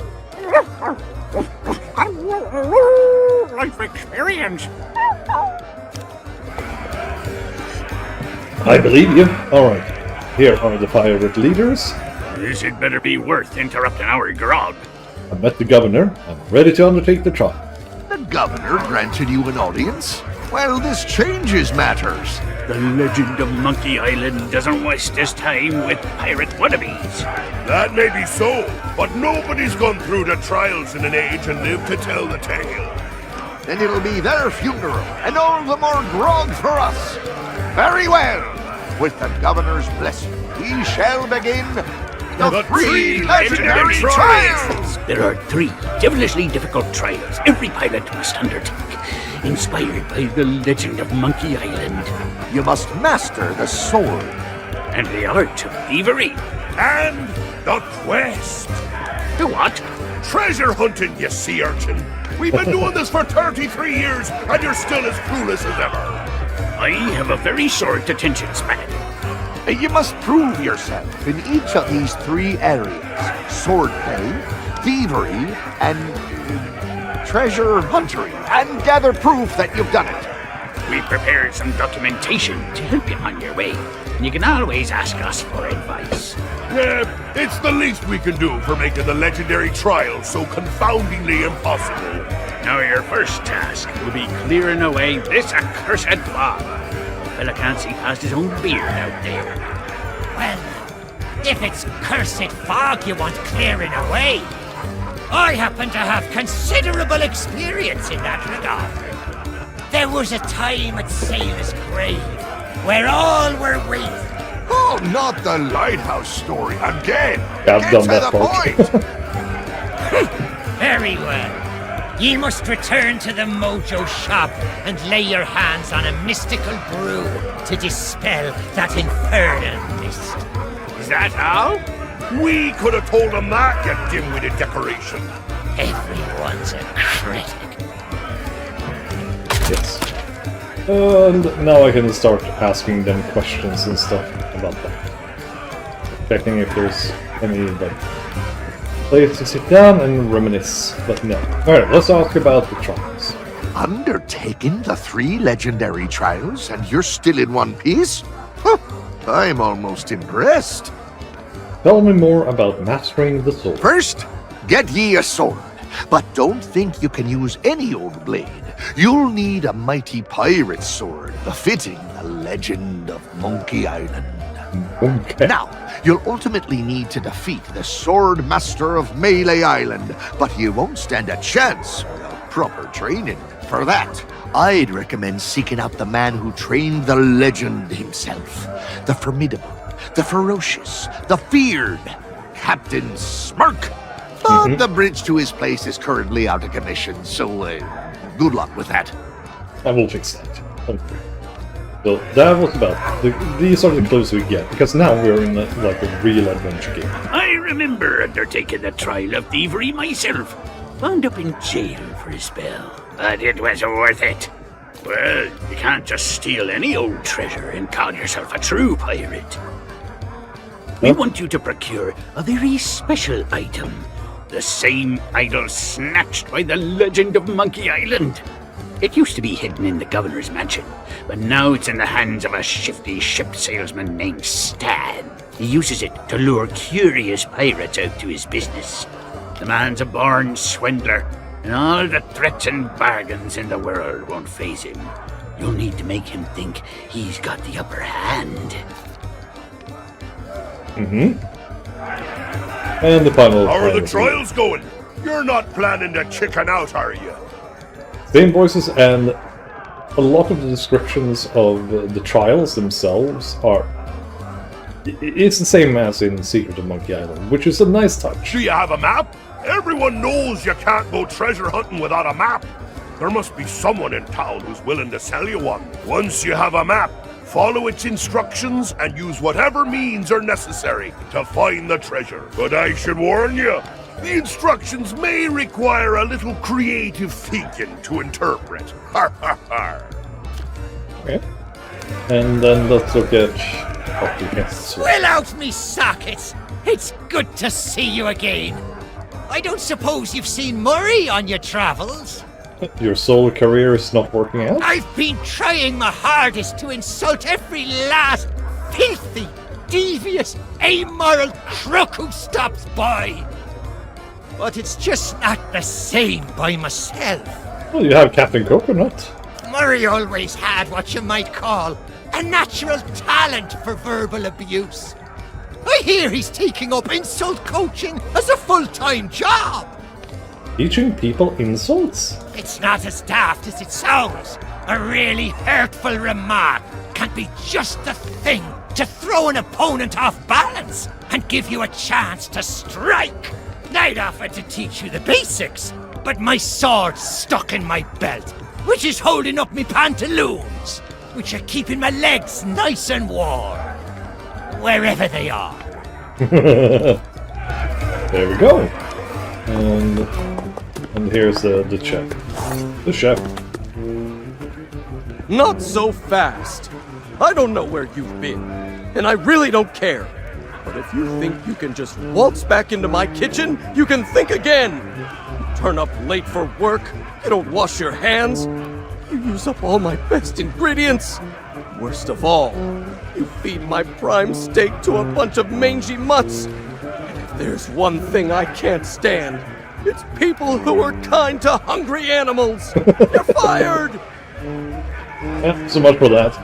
Life experience. I believe you. Alright, here are the pirate leaders. This had better be worth interrupting our grog. I met the governor. I'm ready to undertake the trial. The governor granted you an audience? Well, this changes matters. The legend of Monkey Island doesn't waste his time with pirate wannabes. That may be so, but nobody's gone through the trials in an age and lived to tell the tale. Then it'll be their funeral, and all the more grog for us. Very well. With the governor's blessing, we shall begin the 3 legendary trials! There are 3 devilishly difficult trials every pilot must undertake, inspired by the legend of Monkey Island. You must master the sword. And the art of thievery. And the quest! The what? Treasure hunting, you sea urchin! We've been doing this for 33 years, and you're still as clueless as ever! I have a very short attention span. You must prove yourself in each of these 3 areas. Swordplay, thievery, and treasure huntery. And gather proof that you've done it. We prepared some documentation to help you on your way. You can always ask us for advice. Yeah, it's the least we can do for making the legendary trials so confoundingly impossible. Now your first task will be clearing away this accursed fog. The fella can't see past his own beard out there. Well, if it's cursed fog you want clearing away, I happen to have considerable experience in that regard. There was a time at Sailor's Grave where all were waiting. Oh, not the lighthouse story again! Yeah, I've Get done to that the part. point! Very well. Ye must return to the Mojo shop and lay your hands on a mystical brew to dispel that infernal mist. Is that how? We could have told him that, you dim-witted decoration. Everyone's a critic. Yes. And now I can start asking them questions and stuff about that. Checking if there's any like place to sit down and reminisce, but no. Alright, let's talk about the trials. Undertaking the 3 legendary trials, and you're still in one piece? Huh, I'm almost impressed. Tell me more about mastering the sword. First, get ye a sword, but don't think you can use any old blade. You'll need a mighty pirate sword, befitting the legend of Monkey Island. Okay. Now, you'll ultimately need to defeat the Sword Master of Melee Island, but you won't stand a chance without proper training. For that, I'd recommend seeking out the man who trained the legend himself. The formidable, the ferocious, the feared Captain Smirk. But the bridge to his place is currently out of commission, so good luck with that. I will fix that. Okay. So that was about these are the clues we get, because now we're in like a real adventure game. I remember undertaking the trial of thievery myself. Wound up in jail for a spell, but it was worth it. Well, you can't just steal any old treasure and call yourself a true pirate. We want you to procure a very special item. The same idol snatched by the legend of Monkey Island. It used to be hidden in the governor's mansion, but now it's in the hands of a shifty ship salesman named Stan. He uses it to lure curious pirates out to his business. The man's a born swindler, and all the threats and bargains in the world won't faze him. You'll need to make him think he's got the upper hand. And the final. How are the trials going? You're not planning to chicken out, are you? Same voices, and a lot of the descriptions of the trials themselves are. It's the same as in Secret of Monkey Island, which is a nice touch. Do you have a map? Everyone knows you can't go treasure hunting without a map. There must be someone in town who's willing to sell you one. Once you have a map, follow its instructions and use whatever means are necessary to find the treasure. But I should warn you, the instructions may require a little creative thinking to interpret. Har har har. Okay. And then let's look at what we can see. Well out me sockets! It's good to see you again. I don't suppose you've seen Murray on your travels? Your solo career is not working out? I've been trying my hardest to insult every last filthy, devious, amoral crook who stops by. But it's just not the same by myself. Well, you have Captain Coconut. Murray always had what you might call a natural talent for verbal abuse. I hear he's taking up insult coaching as a full-time job. Teaching people insults? It's not as daft as it sounds. A really hurtful remark can be just the thing to throw an opponent off balance and give you a chance to strike. I'd offered to teach you the basics, but my sword's stuck in my belt, which is holding up me pantaloons, which are keeping my legs nice and warm, wherever they are. There we go. And here's the chef. The chef. Not so fast. I don't know where you've been, and I really don't care. But if you think you can just waltz back into my kitchen, you can think again. You turn up late for work, you don't wash your hands, you use up all my best ingredients. Worst of all, you feed my prime steak to a bunch of mangy mutts. And if there's one thing I can't stand, it's people who are kind to hungry animals. You're fired! Yeah, so much for that.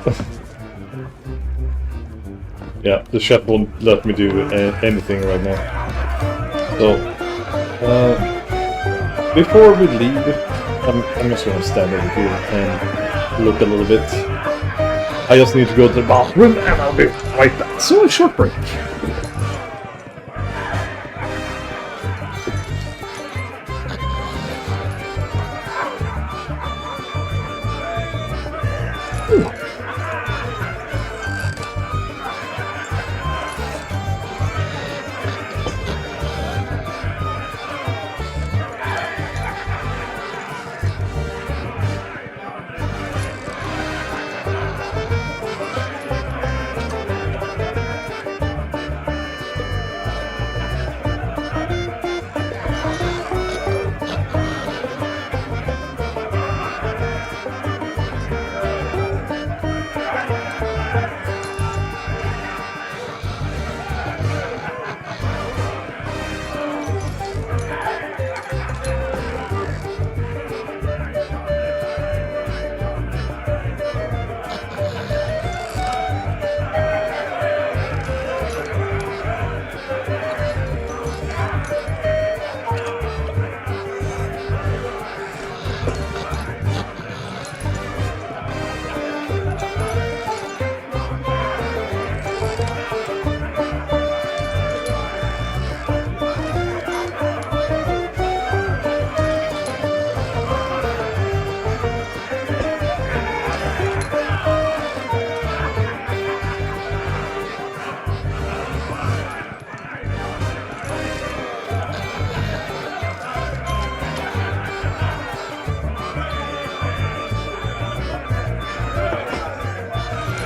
Yeah, the chef won't let me do anything right now. So, before we leave, I'm just gonna stand over here and look a little bit. I just need to go to the bathroom and I'll be right back. So a short break.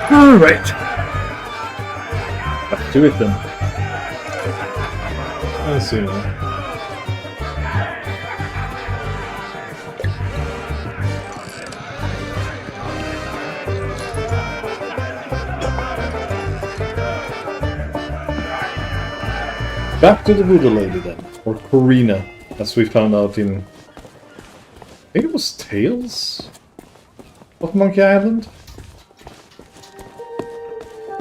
Alright. Back to it then. Let's see. Back to the Voodoo Lady then. Or Corina, as we found out in... I think it was Tales of Monkey Island?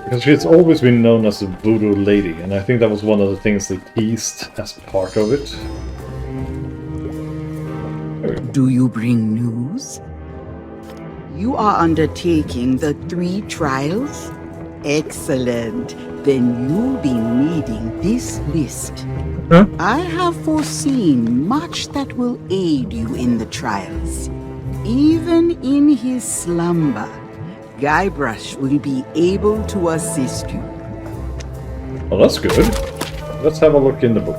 Because she's always been known as the Voodoo Lady, and I think that was one of the things they teased as part of it. Do you bring news? You are undertaking the 3 trials? Excellent. Then you'll be needing this list. Huh? I have foreseen much that will aid you in the trials. Even in his slumber, Guybrush will be able to assist you. Well, that's good. Let's have a look in the book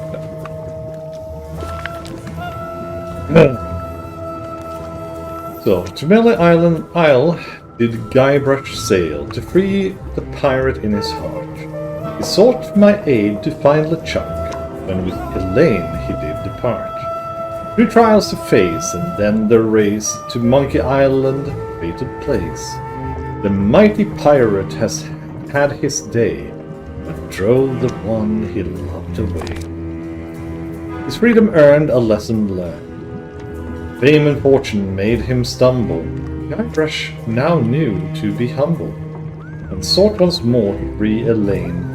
then. So, to Melee Isle did Guybrush sail to free the pirate in his heart. He sought my aid to find LeChuck, when with Elaine he did depart. 3 trials to face, and then the race to Monkey Island, fated place. The mighty pirate has had his day, but drove the one he loved away. His freedom earned, a lesson learned. Fame and fortune made him stumble. Guybrush now knew to be humble, and sought once more to free Elaine.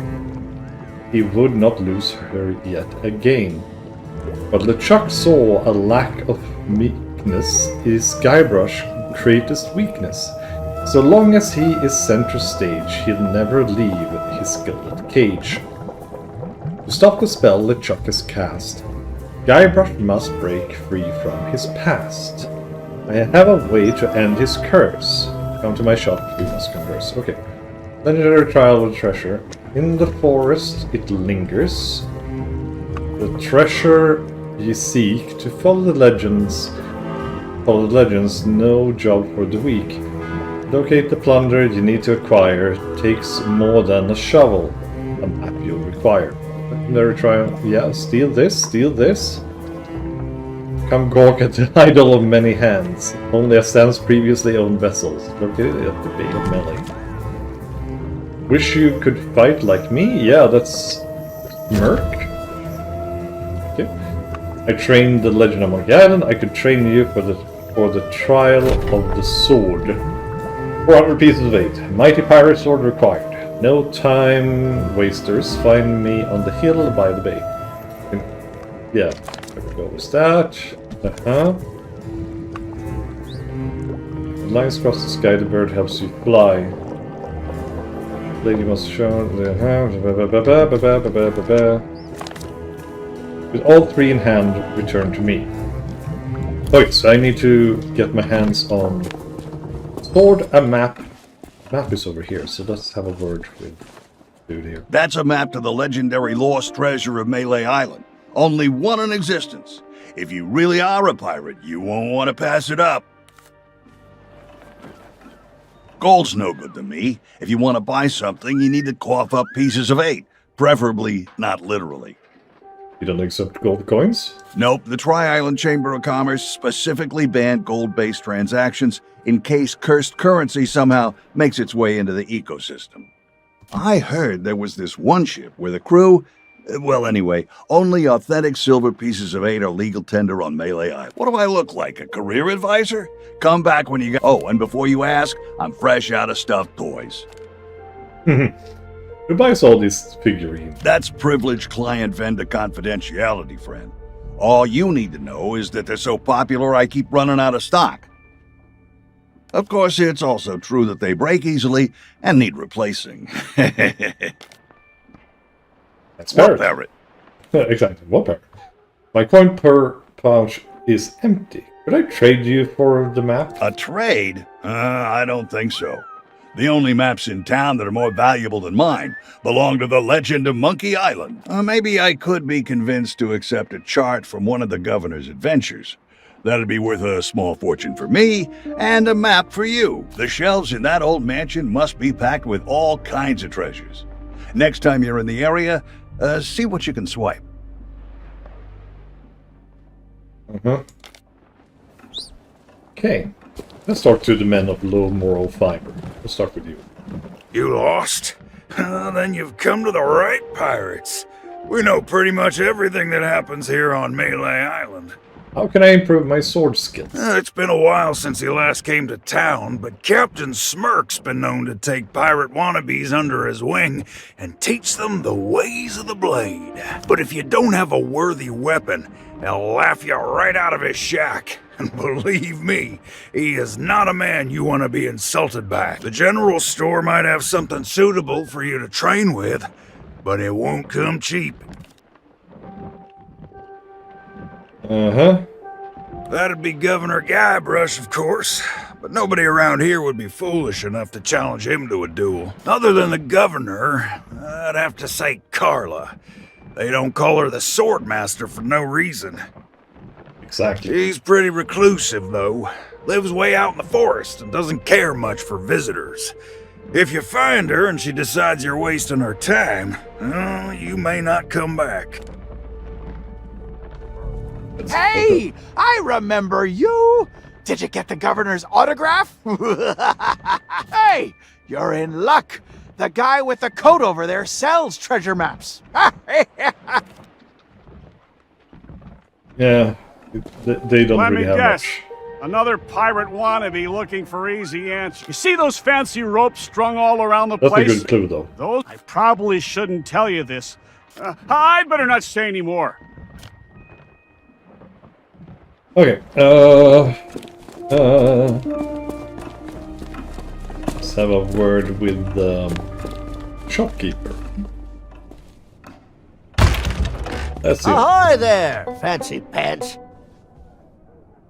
He would not lose her yet again. But LeChuck saw a lack of meekness is Guybrush's greatest weakness. So long as he is center stage, he'll never leave his skeleton cage. To stop the spell LeChuck has cast, Guybrush must break free from his past. I have a way to end his curse. Come to my shop, we must converse. Okay. Legendary trial with treasure. In the forest it lingers. The treasure ye seek, to follow the legends. Follow the legends, no job for the weak. Locate the plunder you need to acquire. Takes more than a shovel. A map you'll require. Legendary trial. Yeah, steal this, steal this. Come gawk at the idol of many hands. Only ascends previously owned vessels. Located at the Bay of Melee. Wish you could fight like me? Yeah, that's Merc. Okay. I trained the Legend of Monkey Island. I could train you for the trial of the sword. 400 pieces of 8. Mighty pirate sword required. No time wasters. Find me on the hill by the bay. Yeah, there we go with that. Uh-huh. Lines across the sky, the bird helps you fly. Lady must show with all three in hand, return to me. Okay, so I need to get my hands on sword, a map. Map is over here, so let's have a word with dude here. That's a map to the legendary lost treasure of Melee Island. Only one in existence. If you really are a pirate, you won't want to pass it up. Gold's no good to me. If you want to buy something, you need to cough up pieces of 8. Preferably not literally. You don't accept gold coins? Nope, the Tri-Island Chamber of Commerce specifically banned gold-based transactions in case cursed currency somehow makes its way into the ecosystem. I heard there was this one ship where the crew... Well, anyway, only authentic silver pieces of 8 are legal tender on Melee Island. What do I look like, a career advisor? Come back when you get... Oh, and before you ask, I'm fresh out of stuffed toys. Who buys all these figurines? That's privileged client-vendor confidentiality, friend. All you need to know is that they're so popular I keep running out of stock. Of course, it's also true that they break easily and need replacing. That's What parrot? Exactly, what parrot? My coin per pouch is empty. Could I trade you for the map? A trade? I don't think so. The only maps in town that are more valuable than mine belong to the legend of Monkey Island. Maybe I could be convinced to accept a chart from one of the governor's adventures. That'd be worth a small fortune for me, and a map for you. The shelves in that old mansion must be packed with all kinds of treasures. Next time you're in the area, see what you can swipe. Okay. Let's talk to the men of low moral fiber. Let's start with you. You lost? Then you've come to the right pirates. We know pretty much everything that happens here on Melee Island. How can I improve my sword skills? It's been a while since he last came to town, but Captain Smirk's been known to take pirate wannabes under his wing and teach them the ways of the blade. But if you don't have a worthy weapon, he'll laugh you right out of his shack. And believe me, he is not a man you want to be insulted by. The general store might have something suitable for you to train with, but it won't come cheap. That'd be Governor Guybrush, of course, but nobody around here would be foolish enough to challenge him to a duel. Other than the governor, I'd have to say Carla. They don't call her the Swordmaster for no reason. Exactly. She's pretty reclusive, though. Lives way out in the forest and doesn't care much for visitors. If you find her and she decides you're wasting her time, well, you may not come back. Hey, I remember you. Did you get the governor's autograph? Hey, you're in luck. The guy with the coat over there sells treasure maps. Yeah, they don't really have much. Another pirate wannabe looking for easy answers. You see those fancy ropes strung all around the That's place? a good clue, though. Those? I probably shouldn't tell you this. I'd better not say any more. Okay, let's have a word with the shopkeeper. That's it. Ahoy there, Fancy Pants.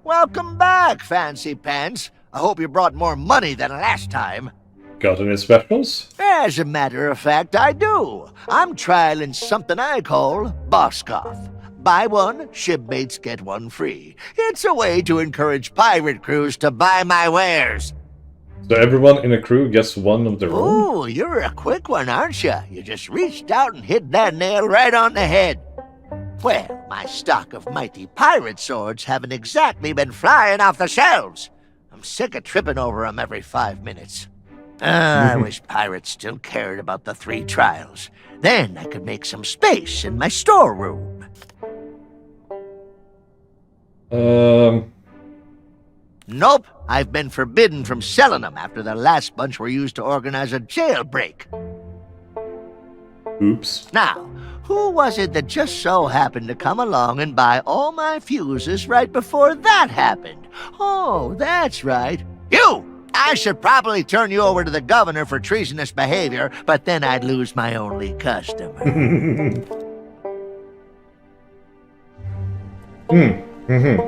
Welcome back, Fancy Pants. I hope you brought more money than last time. Got any specials? As a matter of fact, I do. I'm trialing something I call Boscoff. Buy one, shipmates get one free. It's a way to encourage pirate crews to buy my wares. So everyone in a crew gets one of their own? Ooh, you're a quick one, aren't you? You just reached out and hit that nail right on the head. Well, my stock of mighty pirate swords haven't exactly been flying off the shelves. I'm sick of tripping over them every 5 minutes. I wish pirates still cared about the 3 trials. Then I could make some space in my storeroom. Nope, I've been forbidden from selling them after the last bunch were used to organize a jailbreak. Oops. Now, who was it that just so happened to come along and buy all my fuses right before that happened? Oh, that's right. You! I should probably turn you over to the governor for treasonous behavior, but then I'd lose my only customer.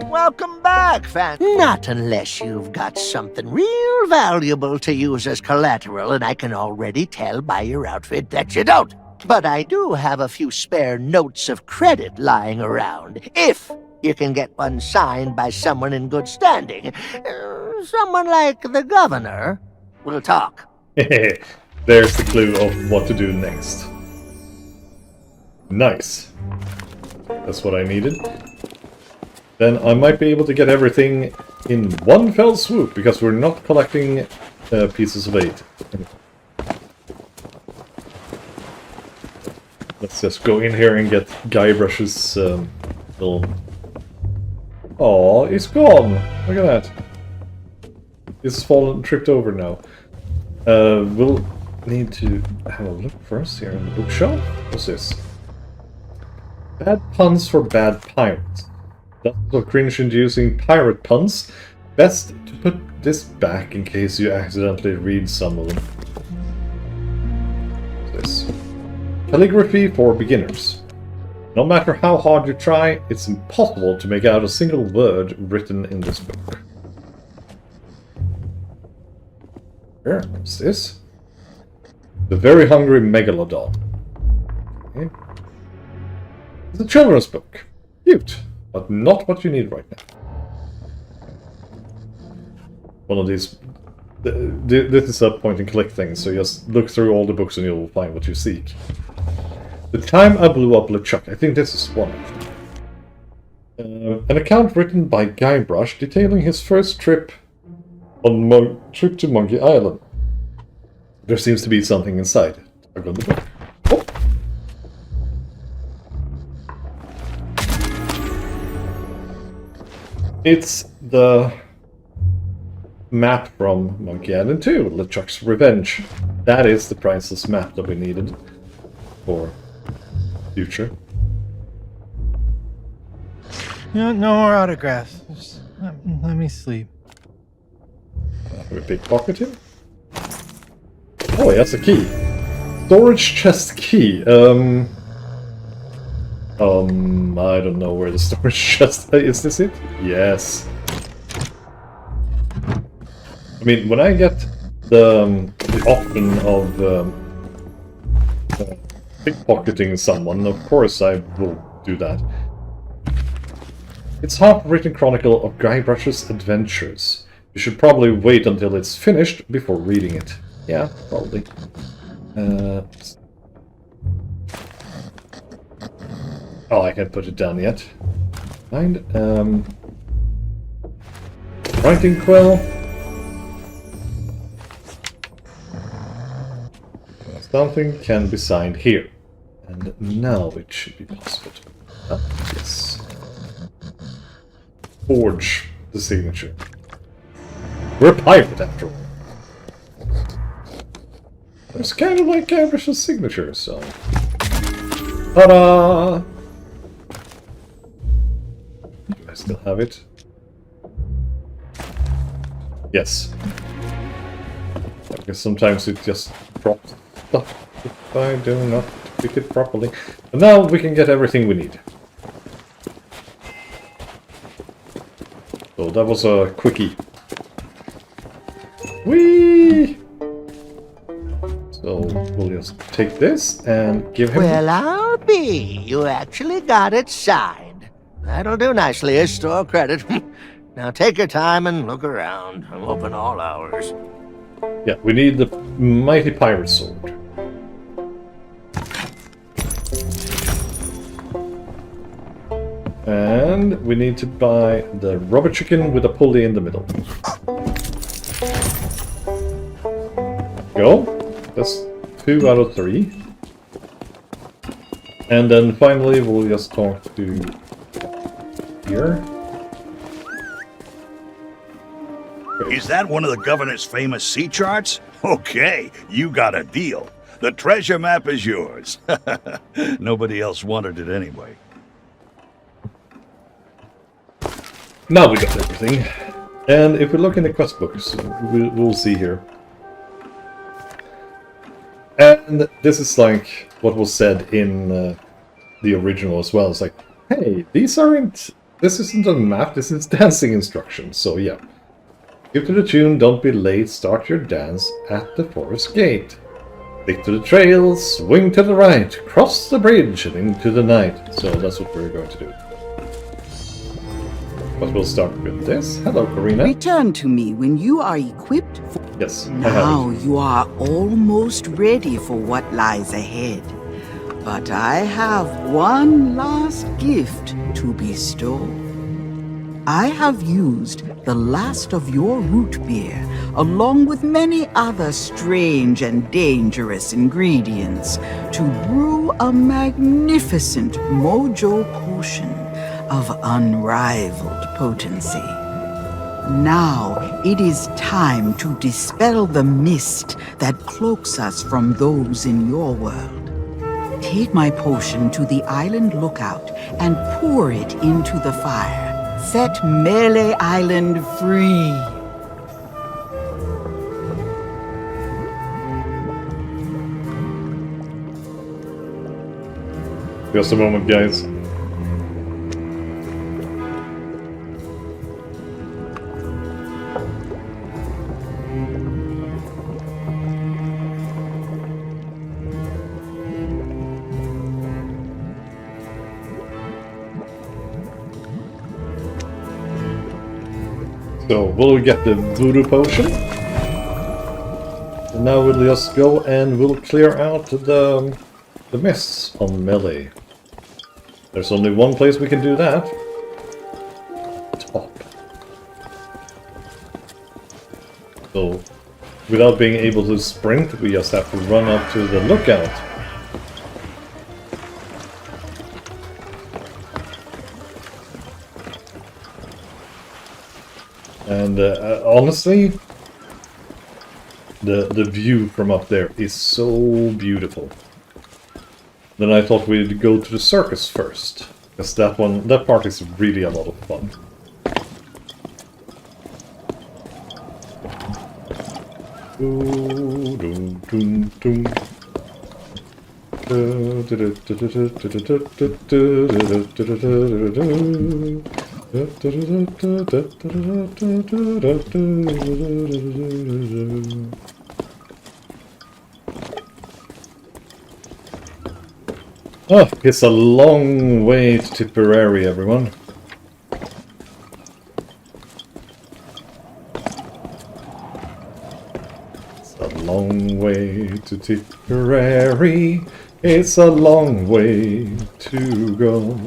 Welcome back, fan. Not unless you've got something real valuable to use as collateral, and I can already tell by your outfit that you don't. But I do have a few spare notes of credit lying around, if you can get one signed by someone in good standing. Someone like the governor. We'll talk. There's the clue of what to do next. Nice. That's what I needed. Then I might be able to get everything in one fell swoop, because we're not collecting pieces of 8. Let's just go in here and get Guybrush's little... Aw, he's gone! Look at that. He's fallen, tripped over now. We'll need to have a look first here in the bookshelf. What's this? Bad puns for bad pirates. Dozens of cringe-inducing pirate puns. Best to put this back in case you accidentally read some of them. What's this? Calligraphy for beginners. No matter how hard you try, it's impossible to make out a single word written in this book. Here, what's this? The Very Hungry Megalodon. Okay. It's a children's book. Cute, but not what you need right now. One of these... This is a point-and-click thing, so just look through all the books and you'll find what you seek. The Time I Blew Up LeChuck. I think this is one of them. An account written by Guybrush detailing his first trip on trip to Monkey Island. There seems to be something inside. I got the book. Oh. It's the map from Monkey Island 2, LeChuck's Revenge. That is the priceless map that we needed for future. No more autographs. Just let me sleep. We pickpocket him? Oh, he has a key. Storage chest key. I don't know where the storage chest is. This it? Yes. I mean, when I get the option of pickpocketing someone, of course I will do that. It's half-written chronicle of Guybrush's adventures. You should probably wait until it's finished before reading it. Yeah, probably. Oh, I can't put it down yet. Find writing quill. Something can be signed here. And now it should be possible to... yes. Forge the signature. We're a pirate after all. It's kind of like Guybrush's signature, so... Ta-da! Do I still have it? Yes. I guess sometimes it just drops stuff if I do not pick it properly. But now we can get everything we need. So that was a quickie. Whee! So we'll just take this and give him... Well, I'll be. You actually got it signed. That'll do nicely as store credit. Now take your time and look around. I'm open all hours. Yeah, we need the mighty pirate sword. And we need to buy the rubber chicken with a pulley in the middle. Go. That's 2 out of 3. And then finally we'll just talk to here. Is that one of the governor's famous sea charts? Okay, you got a deal. The treasure map is yours. Nobody else wanted it anyway. Now we got everything. And if we look in the quest books, we'll see here. And this is like what was said in the original as well. It's like, hey, this isn't a map, this is dancing instructions. So yeah. Skip to the tune, don't be late, start your dance at the forest gate. Stick to the trail, swing to the right, cross the bridge and into the night. So that's what we're going to do. But we'll start with this. Hello, Karina. Return to me when you are equipped for... Yes, Now you are almost ready for what lies ahead. But I have one last gift to bestow. I have used the last of your root beer, along with many other strange and dangerous ingredients, to brew a magnificent mojo potion of unrivaled potency. Now it is time to dispel the mist that cloaks us from those in your world. Take my potion to the island lookout and pour it into the fire. Set Melee Island free. Just a moment, guys. So, we'll get the voodoo potion. And now we'll just go and we'll clear out the mists on Melee. There's only one place we can do that. Top. So, without being able to sprint, we just have to run up to the lookout. And honestly, the view from up there is so beautiful. Then I thought we'd go to the circus first, because that part is really a lot of fun. Oh, it's a long way to Tipperary, everyone. It's a long way to Tipperary. It's a long way to go.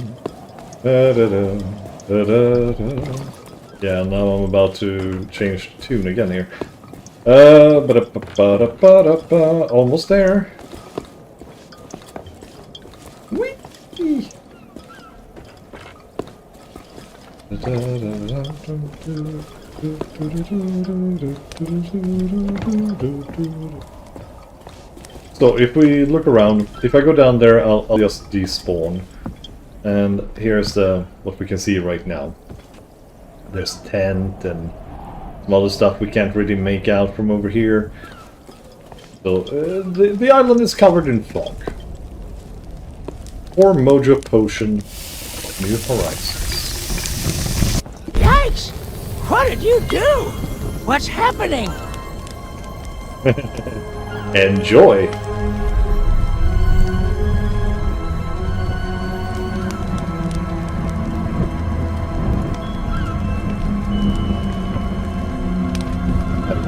Da, da, da, da, da, da. Yeah, now I'm about to change the tune again here. Almost there. Whee! So if we look around, if I go down there, I'll just despawn. And here's what we can see right now. There's tent and some other stuff we can't really make out from over here. So the island is covered in fog. Or Mojo Potion of New Horizons. Yikes! What did you do? What's happening? Enjoy!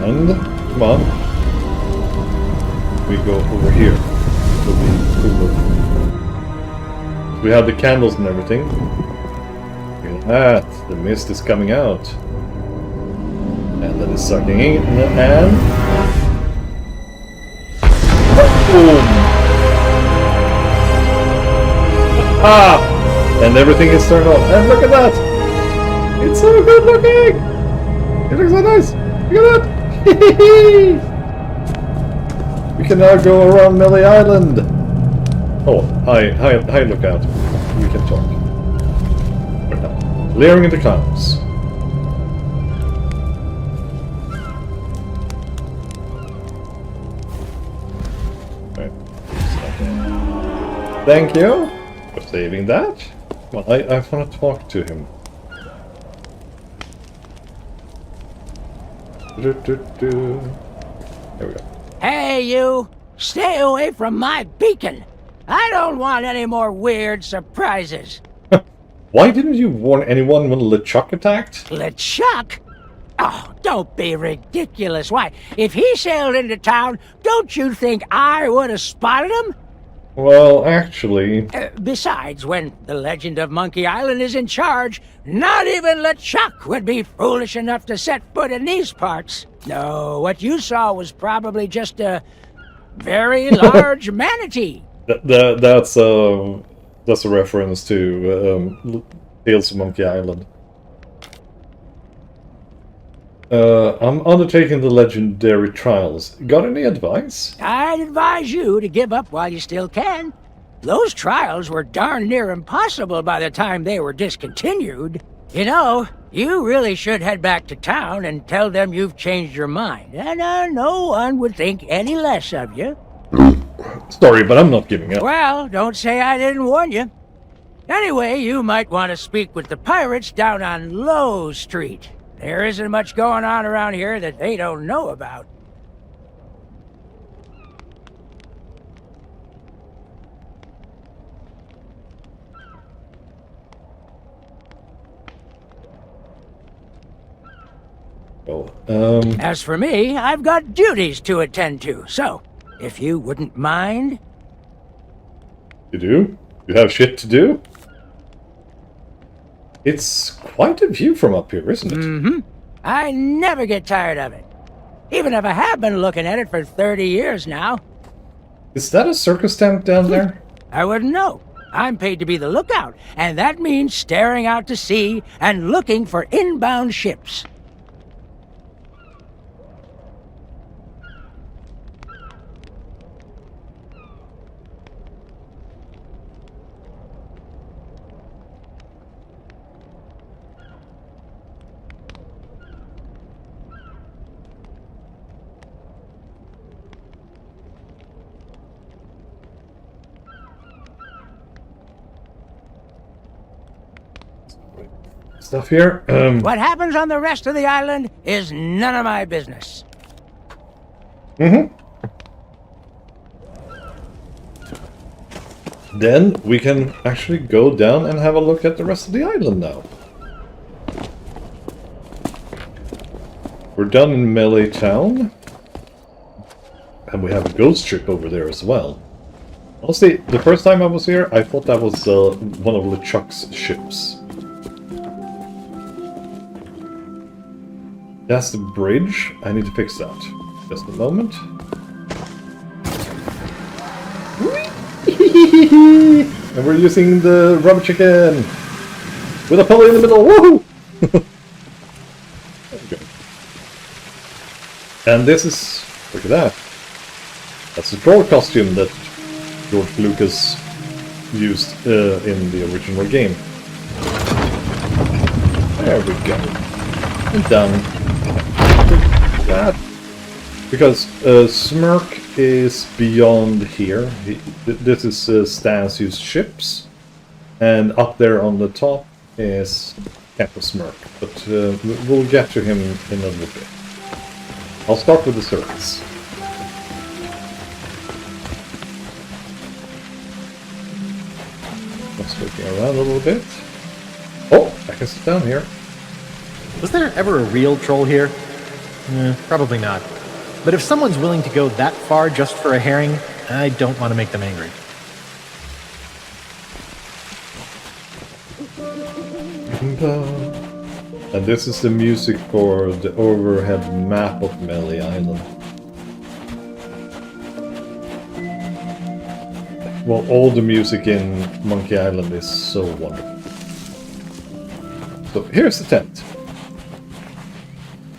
And, come on. We go over here. We have the candles and everything. Look at that. The mist is coming out. And then it's sucking in. And... boom! Ah! And everything is turned off. And look at that! It's so good looking! It looks so nice! Look at that! We can now go around Melly Island. Oh, hi, Lookout. We can talk. Right now. Leering in the clouds. Right. Thank you for saving that. Well, I want to talk to him. There we go. Hey, you! Stay away from my beacon! I don't want any more weird surprises. Why didn't you warn anyone when LeChuck attacked? LeChuck? Oh, don't be ridiculous. Why, if he sailed into town, don't you think I would have spotted him? Well, actually... Besides, when the legend of Monkey Island is in charge, not even LeChuck would be foolish enough to set foot in these parts. No, what you saw was probably just a very large manatee. That's a reference to Tales of Monkey Island. I'm undertaking the legendary trials. Got any advice? I'd advise you to give up while you still can. Those trials were darn near impossible by the time they were discontinued. You know, you really should head back to town and tell them you've changed your mind. And no one would think any less of you. Sorry, but I'm not giving up. Well, don't say I didn't warn you. Anyway, you might want to speak with the pirates down on Low Street. There isn't much going on around here that they don't know about. As for me, I've got duties to attend to, so if you wouldn't mind... You do? You have shit to do? It's quite a view from up here, isn't it? Mm-hmm. I never get tired of it. Even if I have been looking at it for 30 years now. Is that a circus tent down there? I wouldn't know. I'm paid to be the lookout, and that means staring out to sea and looking for inbound ships. Stuff here. What happens on the rest of the island is none of my business. Mm-hmm. Then we can actually go down and have a look at the rest of the island now. We're done in Melee Town. And we have a ghost ship over there as well. Honestly, the first time I was here, I thought that was one of LeChuck's ships. That's the bridge. I need to fix that. Just a moment. And we're using the rubber chicken with a pulley in the middle. Woohoo! Okay. And this is, look at that. That's the troll costume that George Lucas used in the original game. There we go. And done. That. Because Smirk is beyond here. This is Stan's used ships, and up there on the top is Captain Smirk. But we'll get to him in a little bit. I'll start with the circus. Just looking around a little bit. Oh, I can sit down here. Was there ever a real troll here? Probably not. But if someone's willing to go that far just for a herring, I don't want to make them angry. And this is the music for the overhead map of Melee Island. Well, all the music in Monkey Island is so wonderful. So here's the tent.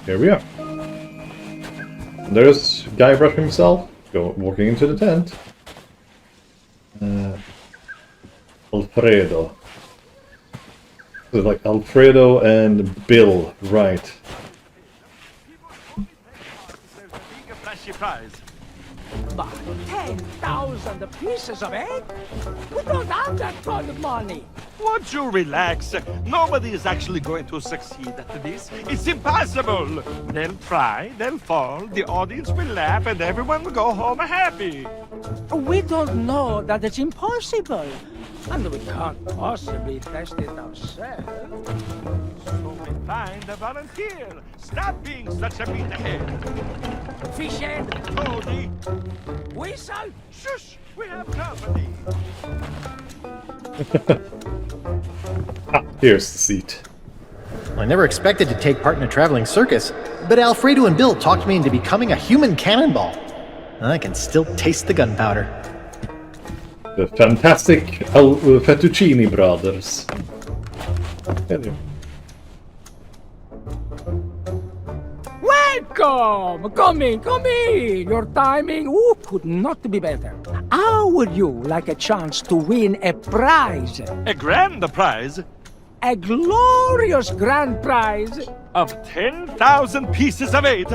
Here we are. And there's Guybrush himself. walking into the tent. Alfredo. So like Alfredo and Bill, right? But 10,000 pieces of egg? We don't have that kind of money. Won't you relax? Nobody is actually going to succeed at this. It's impossible. They'll try, they'll fall, the audience will laugh, and everyone will go home happy. We don't know that it's impossible. And we can't possibly test it ourselves. So we find a volunteer. Stop being such a meathead. Fish head. Cody. Whistle. Shush, we have company. Here's the seat. I never expected to take part in a traveling circus, but Alfredo and Bill talked me into becoming a human cannonball. I can still taste the gunpowder. The fantastic Fettuccini brothers. Anyway. Welcome! Come in! Your timing could not be better. How would you like a chance to win a prize? A grand prize? A glorious grand prize? Of 10,000 pieces of eight?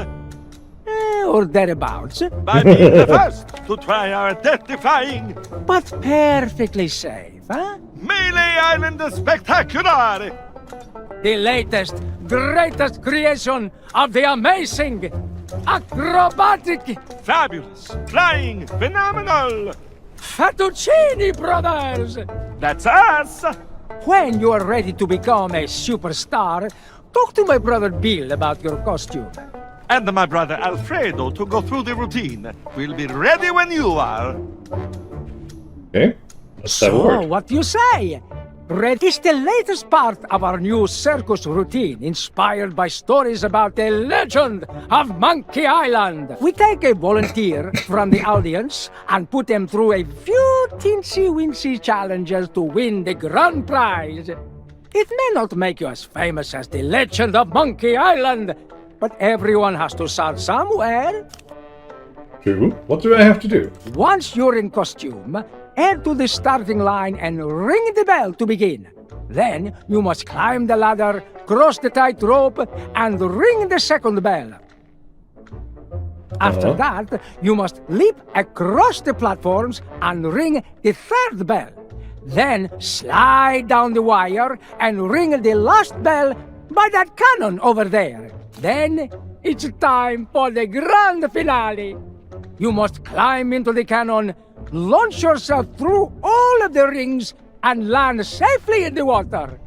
Or thereabouts. By being the first to try our death-defying... But perfectly safe, huh? Melee Island Spectacular! The latest, greatest creation of the amazing, acrobatic, fabulous, flying, phenomenal Fettuccini Brothers! That's us! When you are ready to become a superstar, talk to my brother Bill about your costume. And my brother Alfredo to go through the routine. We'll be ready when you are. Okay. So, what do you say? Red is the latest part of our new circus routine, inspired by stories about the legend of Monkey Island. We take a volunteer from the audience and put them through a few teensy-weensy challenges to win the grand prize. It may not make you as famous as the legend of Monkey Island, but everyone has to start somewhere. True. What do I have to do? Once you're in costume, head to the starting line and ring the bell to begin. Then you must climb the ladder, cross the tightrope, and ring the second bell. After that, you must leap across the platforms and ring the third bell. Then slide down the wire and ring the last bell by that cannon over there. Then it's time for the grand finale. You must climb into the cannon, launch yourself through all of the rings, and land safely in the water.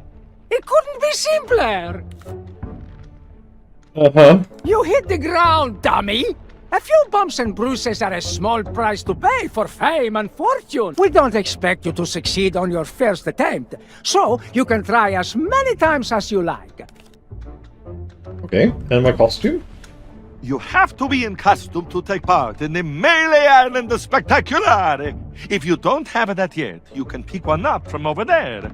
It couldn't be simpler. You hit the ground, dummy. A few bumps and bruises are a small price to pay for fame and fortune. We don't expect you to succeed on your first attempt, so you can try as many times as you like. Okay, and my costume? You have to be in costume to take part in the Melee Island Spectacular. If you don't have that yet, you can pick one up from over there.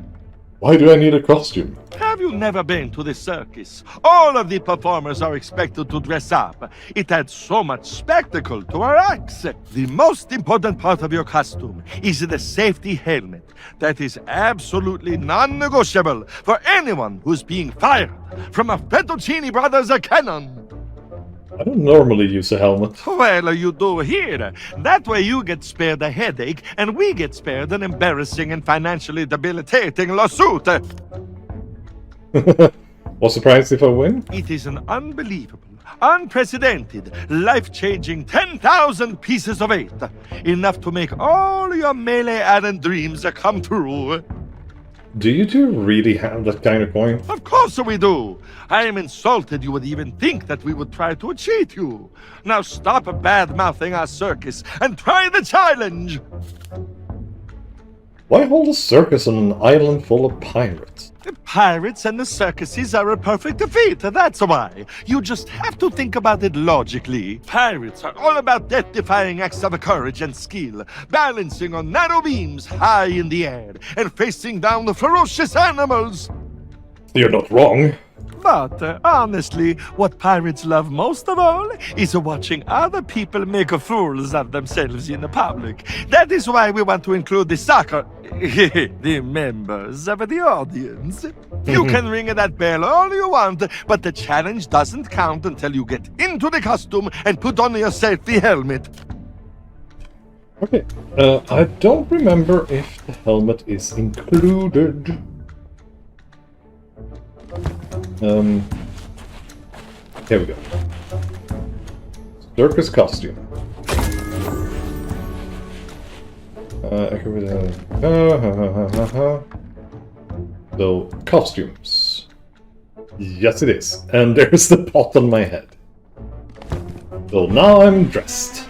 Why do I need a costume? Have you never been to the circus? All of the performers are expected to dress up. It adds so much spectacle to our acts. The most important part of your costume is the safety helmet. That is absolutely non-negotiable for anyone who's being fired from a Fettuccini Brothers cannon. I don't normally use a helmet. Well, you do here. That way you get spared a headache, and we get spared an embarrassing and financially debilitating lawsuit. What's the prize if I win? It is an unbelievable, unprecedented, life-changing 10,000 pieces of eight. Enough to make all your Melee Island dreams come true. Do you two really have that kind of coin? Of course we do. I am insulted you would even think that we would try to cheat you. Now stop bad-mouthing our circus and try the challenge. Why hold a circus on an island full of pirates? The pirates and the circuses are a perfect fit, that's why. You just have to think about it logically. Pirates are all about death-defying acts of courage and skill, balancing on narrow beams high in the air, and facing down the ferocious animals. You're not wrong. But honestly, what pirates love most of all is watching other people make fools of themselves in the public. That is why we want to include the members of the audience. You can ring that bell all you want, but the challenge doesn't count until you get into the costume and put on your safety helmet. Okay, I don't remember if the helmet is included. Here we go. Circus costume. So, costumes. Yes, it is. And there's the pot on my head. So now I'm dressed.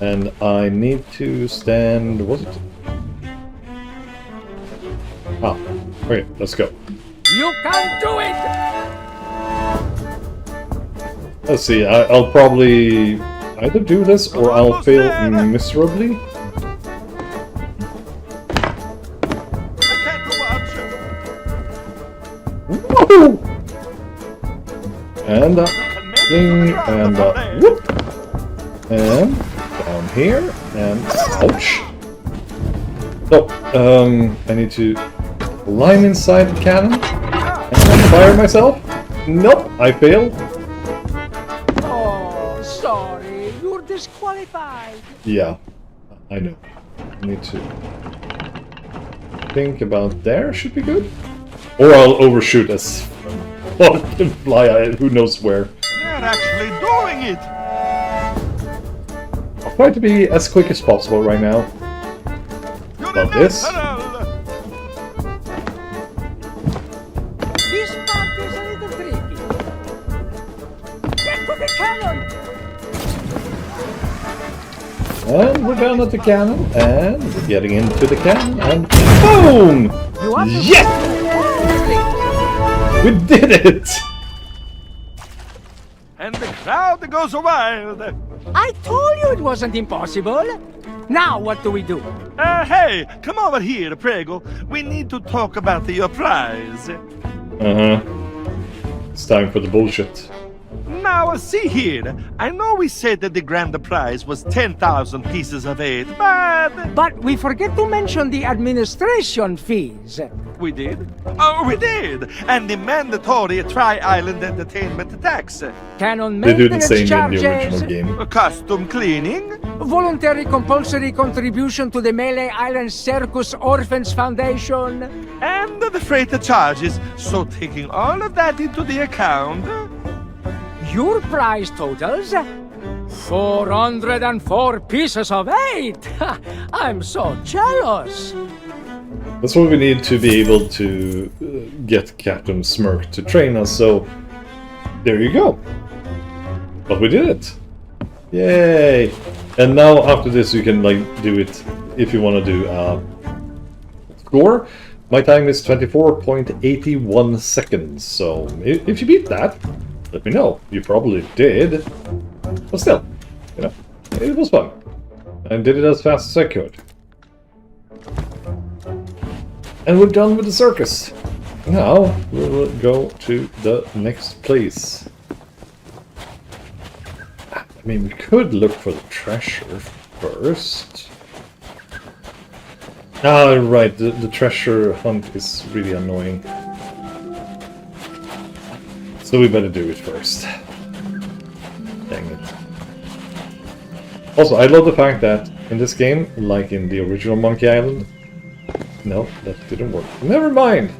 And I need to stand... was it? Ah, okay, let's go. You can do it! Let's see, I'll probably either do this or I'll fail miserably. Woohoo! And thing, and whoop! And down here, and ouch! So, I need to climb inside the cannon and fire myself. Nope, I failed. Oh, sorry, you're disqualified. Yeah, I know. I need to think about there, should be good. Or I'll overshoot us. Or I can fly, who knows where. They're actually doing it! I'll try to be as quick as possible right now. About this. This part is a little tricky. Get to the cannon! And we're down at the cannon, and we're getting into the cannon, and boom! Yes! We did it! And the crowd goes wild. I told you it wasn't impossible. Now what do we do? Hey, come over here, Prego. We need to talk about your prize. Uh-huh. It's time for the bullshit. Now, see here. I know we said that the grand prize was 10,000 pieces of 8, but... But we forget to mention the administration fees. We did? Oh, we did! And the mandatory Tri-Island Entertainment tax. Canon They do the maintenance same charges. in the original game. Costume cleaning. Voluntary compulsory contribution to the Melee Island Circus Orphans Foundation. And the freight charges. So taking all of that into the account... Your prize totals 404 pieces of 8. I'm so jealous. That's what we need to be able to get Captain Smirk to train us, so there you go. But we did it. Yay! And now after this you can like do it if you want to do score. My time is 24.81 seconds, so if you beat that, let me know. You probably did. But still, you know, it was fun. I did it as fast as I could. And we're done with the circus. Now, we will go to the next place. I mean, we could look for the treasure first. Ah, right, the treasure hunt is really annoying. So we better do it first. Dang it. Also, I love the fact that in this game, like in the original Monkey Island... No, that didn't work. Never mind!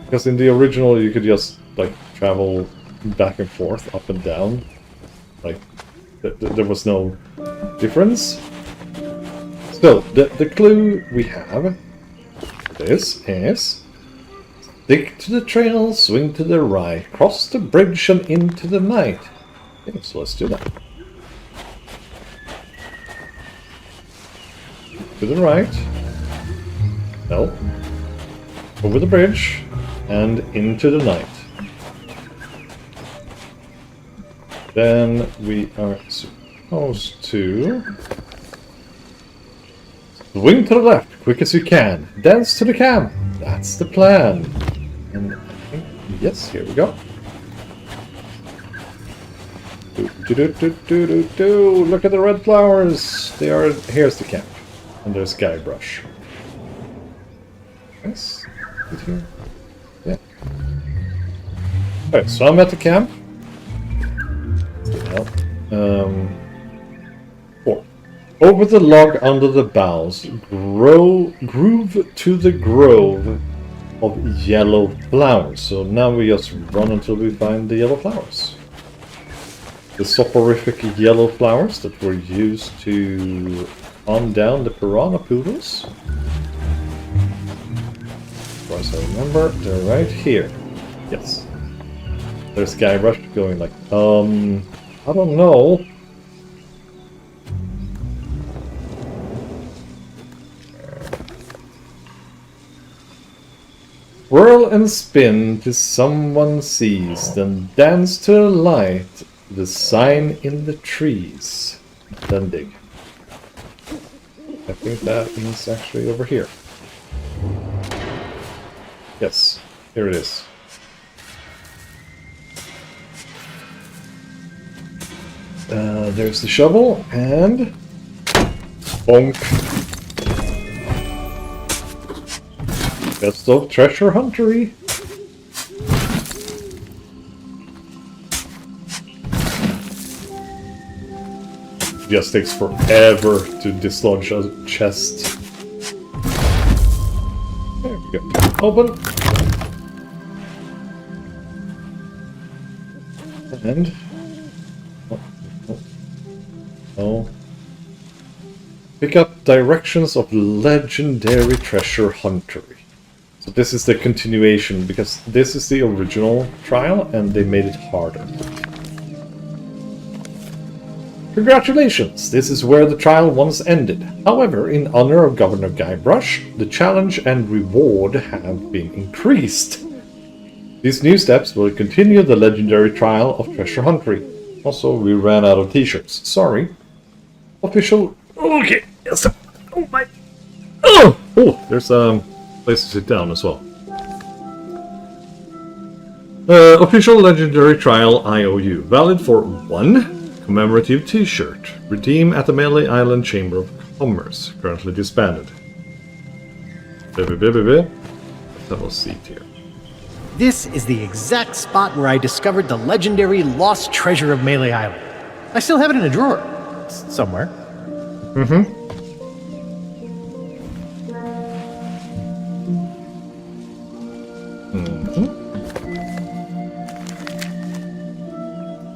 Because in the original you could just, like, travel back and forth, up and down. Like, there was no difference. So, the clue we have... This is... Stick to the trail, swing to the right, cross the bridge and into the night. Okay, so let's do that. To the right. No. Over the bridge and into the night. Then we are supposed to swing to the left, quick as you can. Dance to the cam. That's the plan. And I think Yes, here we go. Look at the red flowers! They are... Here's the camp. And there's Guybrush. Yes? Is it here? Yeah. Alright, so I'm at the camp. Now, 4. Over the log under the boughs, groove to the grove of yellow flowers. So now we just run until we find the yellow flowers. The soporific yellow flowers that were used to calm down the piranha poodles. As far as I remember, they're right here. Yes. There's Guybrush going like, I don't know. Whirl and spin till someone sees, then dance to the light, the sign in the trees. Then dig. I think that is actually over here. Yes, here it is. There's the shovel, and... bonk. Best of treasure huntery. Just takes forever to dislodge a chest. There we go. Open. And... oh. Pick up directions of legendary treasure huntery. So this is the continuation, because this is the original trial, and they made it harder. Congratulations! This is where the trial once ended. However, in honor of Governor Guybrush, the challenge and reward have been increased. These new steps will continue the legendary trial of treasure huntery. Also, we ran out of t-shirts. Sorry. Official... okay, yes. Oh my... oh! Oh, there's place to sit down as well. Official Legendary Trial IOU. Valid for 1. Commemorative t-shirt. Redeem at the Melee Island Chamber of Commerce. Currently disbanded. Let's have a seat here. This is the exact spot where I discovered the legendary lost treasure of Melee Island. I still have it in a drawer. Somewhere. Mm-hmm.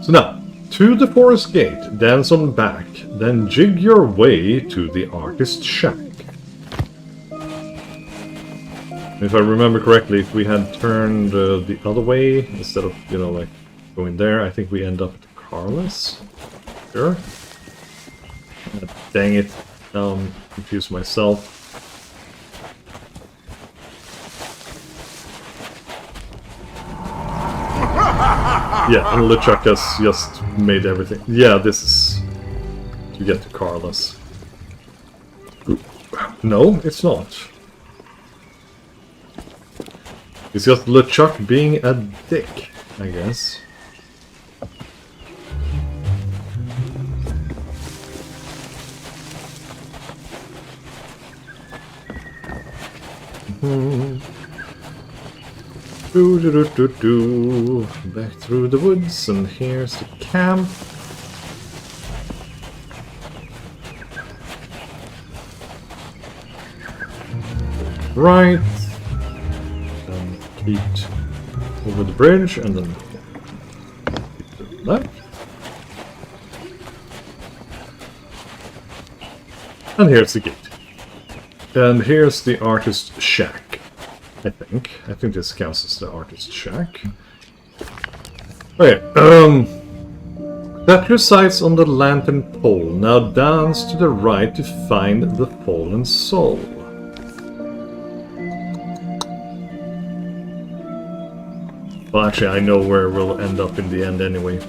So now, to the forest gate, dance on back, then jig your way to the artist's shack. If I remember correctly, if we had turned the other way, instead of, you know, like, going there, I think we end up at Carlos. Sure. Dang it, confused myself. Yeah, and LeChuck has just made everything. Yeah, this is to get to Carlos. No, it's not. It's just LeChuck being a dick, I guess. Back through the woods, and here's the camp. Right. Then eat over the bridge, and then to the left. And here's the gate. And here's the artist's shack. I think this counts as the artist's shack. Okay, set your sights on the lantern pole. Now dance to the right to find the fallen soul. Well, actually, I know where we'll end up in the end anyway.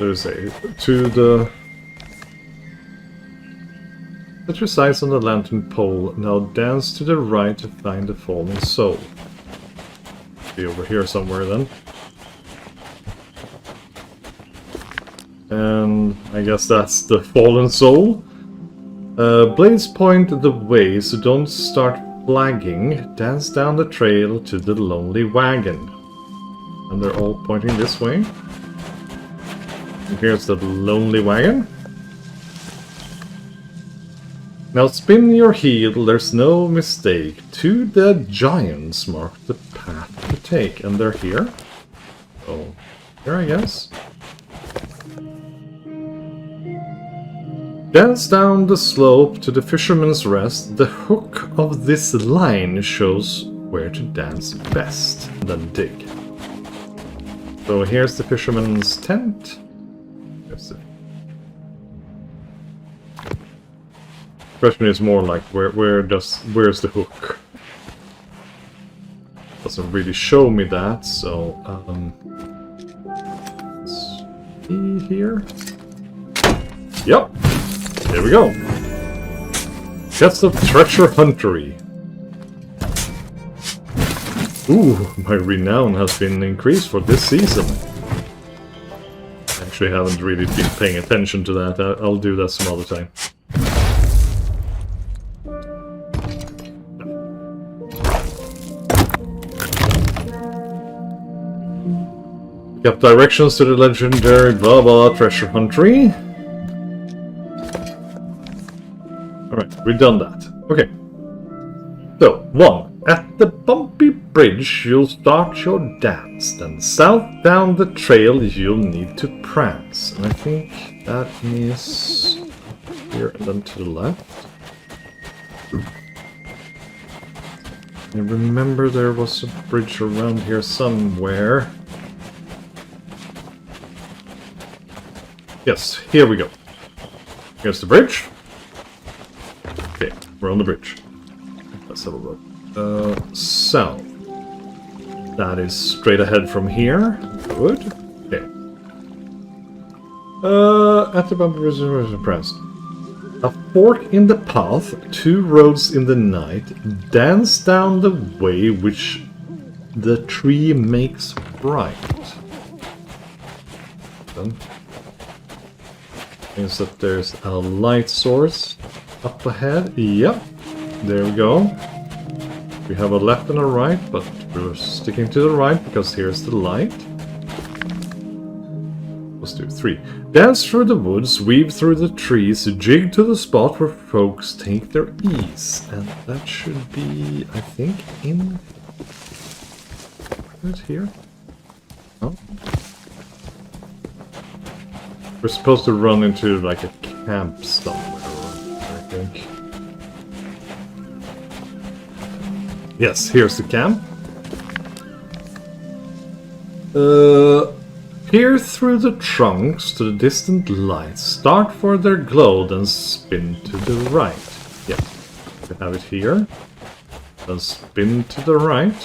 did I say? To the... Set your sights on the lantern pole. Now dance to the right to find the fallen soul. Be over here somewhere then. And I guess that's the fallen soul. Blades point the way, so don't start flagging. Dance down the trail to the lonely wagon. And they're all pointing this way. And here's the lonely wagon. Now spin your heel, there's no mistake. To the giants mark the path to take. And they're here. Oh, here I guess. Dance down the slope to the Fisherman's Rest. The hook of this line shows where to dance best. And then dig. So here's the Fisherman's tent. Here's the... Question is more like where's the hook? Doesn't really show me that, so let's see here. Yep. There we go. Chest of Treasure Huntery. Ooh, my renown has been increased for this season. Actually, haven't really been paying attention to that. I'll do that some other time. Yep, directions to the legendary blah blah treasure huntery. Alright, we've done that. Okay. So, 1. At the bumpy bridge, you'll start your dance. Then south down the trail, you'll need to prance. And I think that is here and then to the left. I remember there was a bridge around here somewhere. Yes, here we go. Here's the bridge. Okay, we're on the bridge. Let's have a look. South. That is straight ahead from here. Good. Okay. At the bumper reservation pressed. A fork in the path, 2 roads in the night. Dance down the way which the tree makes bright. Done. Means that there's a light source up ahead. Yep, there we go. We have a left and a right, but we're sticking to the right because here's the light. Let's do 3. Dance through the woods, weave through the trees, jig to the spot where folks take their ease. And that should be, I think, in... right here? Oh. We're supposed to run into like a camp somewhere, I think. Yes, here's the camp. Peer through the trunks to the distant lights. Start for their glow, then spin to the right. Yeah, we have it here. Then spin to the right.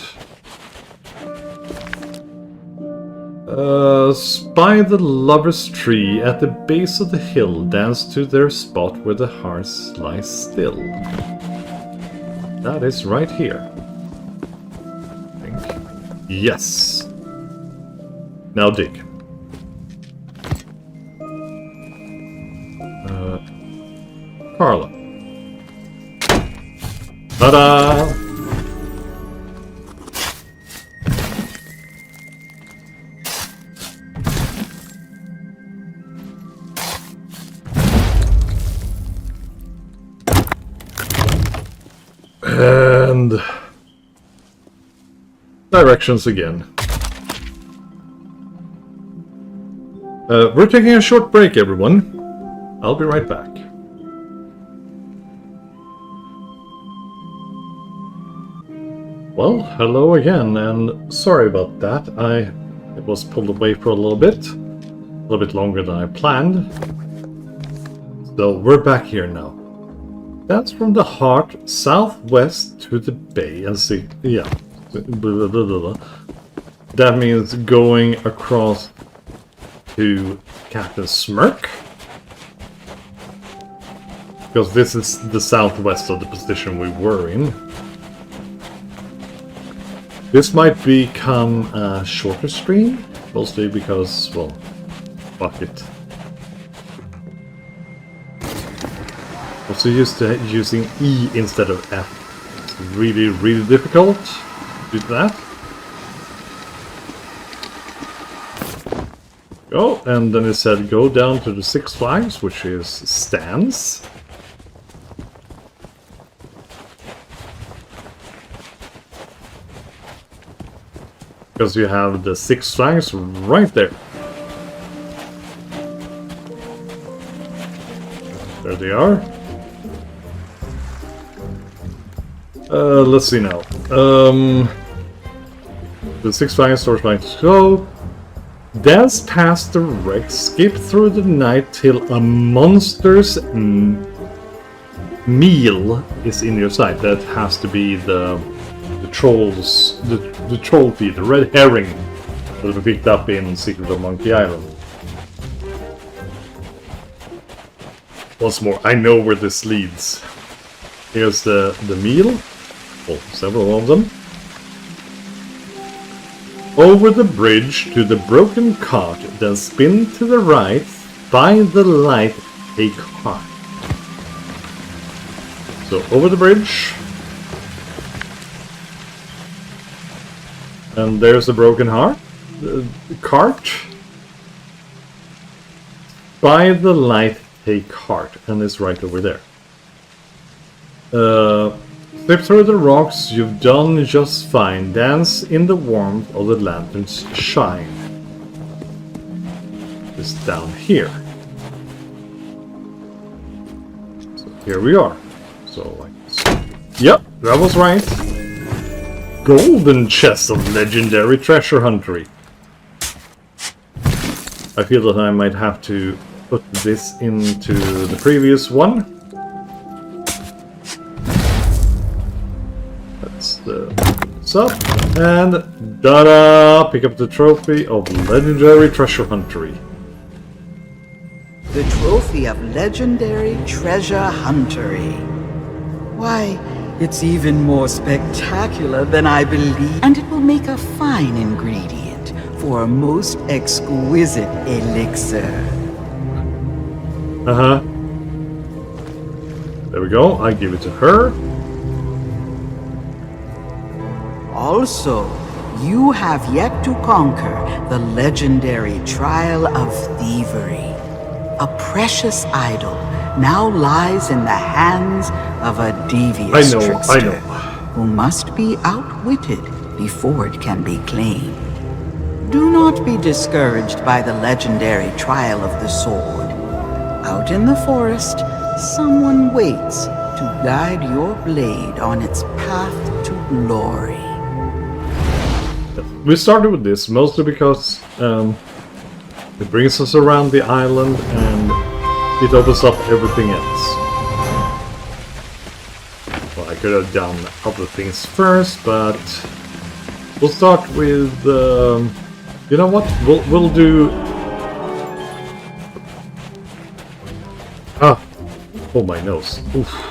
Spy the lover's tree at the base of the hill. Dance to their spot where the hearts lie still. That is right here. I think. Yes. Now dig. Carla. Ta-da! And directions again. We're taking a short break, everyone. I'll be right back. Well, hello again, and sorry about that. It was pulled away for a little bit longer than I planned. So we're back here now. That's from the heart southwest to the bay, and see, yeah, blah, blah, blah, blah. That means going across to Captain Smirk. Because this is the southwest of the position we were in. This might become a shorter stream, mostly because, well, fuck it. Also used to using E instead of F. It's really, really difficult to do that. Go, and then it said go down to the Six Flags, which is stands. Because you have the Six Flags right there. There they are. Let's see now. The Six Flags stores like to go. Dance past the wreck, skip through the night till a monster's meal is in your sight. That has to be the trolls, the troll feed, the red herring that we picked up in Secret of Monkey Island. Once more, I know where this leads. Here's the meal. Well, several of them. Over the bridge to the broken cart, then spin to the right, by the light, a cart. So, over the bridge. And there's the broken cart. By the light, a cart. And it's right over there. Slip through the rocks, you've done just fine. Dance in the warmth of the lantern's shine. It's down here. So here we are. So like this. Yep, that was right. Golden chest of legendary treasure huntery. I feel that I might have to put this into the previous one. That's up, and da-da! Pick up the trophy of legendary treasure huntery. The trophy of legendary treasure huntery. Why, it's even more spectacular than I believe, and it will make a fine ingredient for a most exquisite elixir. Uh-huh. There we go, I give it to her. Also, you have yet to conquer the legendary Trial of Thievery. A precious idol now lies in the hands of a devious trickster who must be outwitted before it can be claimed. Do not be discouraged by the legendary Trial of the Sword. Out in the forest, someone waits to guide your blade on its path to glory. We started with this mostly because it brings us around the island and it opens up everything else. Well, I could have done other things first, but we'll start with. You know what? We'll do. Ah! Oh, my nose. Oof.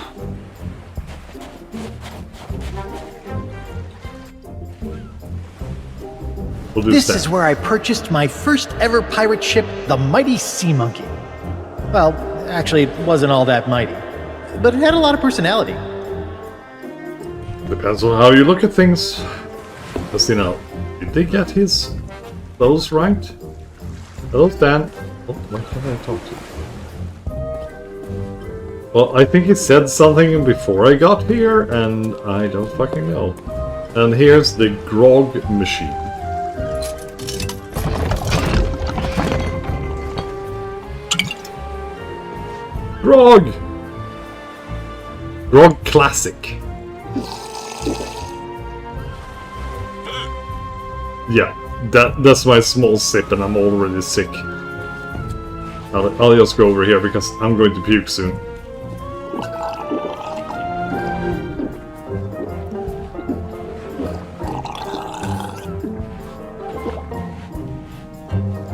This is where I purchased my first ever pirate ship, the mighty Sea Monkey. Well, actually, it wasn't all that mighty, but it had a lot of personality. Depends on how you look at things. Let's see now. Did they get those right? Hello, Stan. Oh, why can't I talk to you? Well, I think he said something before I got here, and I don't fucking know. And here's the grog machine. Grog! Grog Classic. Yeah, that's my small sip and I'm already sick. I'll just go over here because I'm going to puke soon.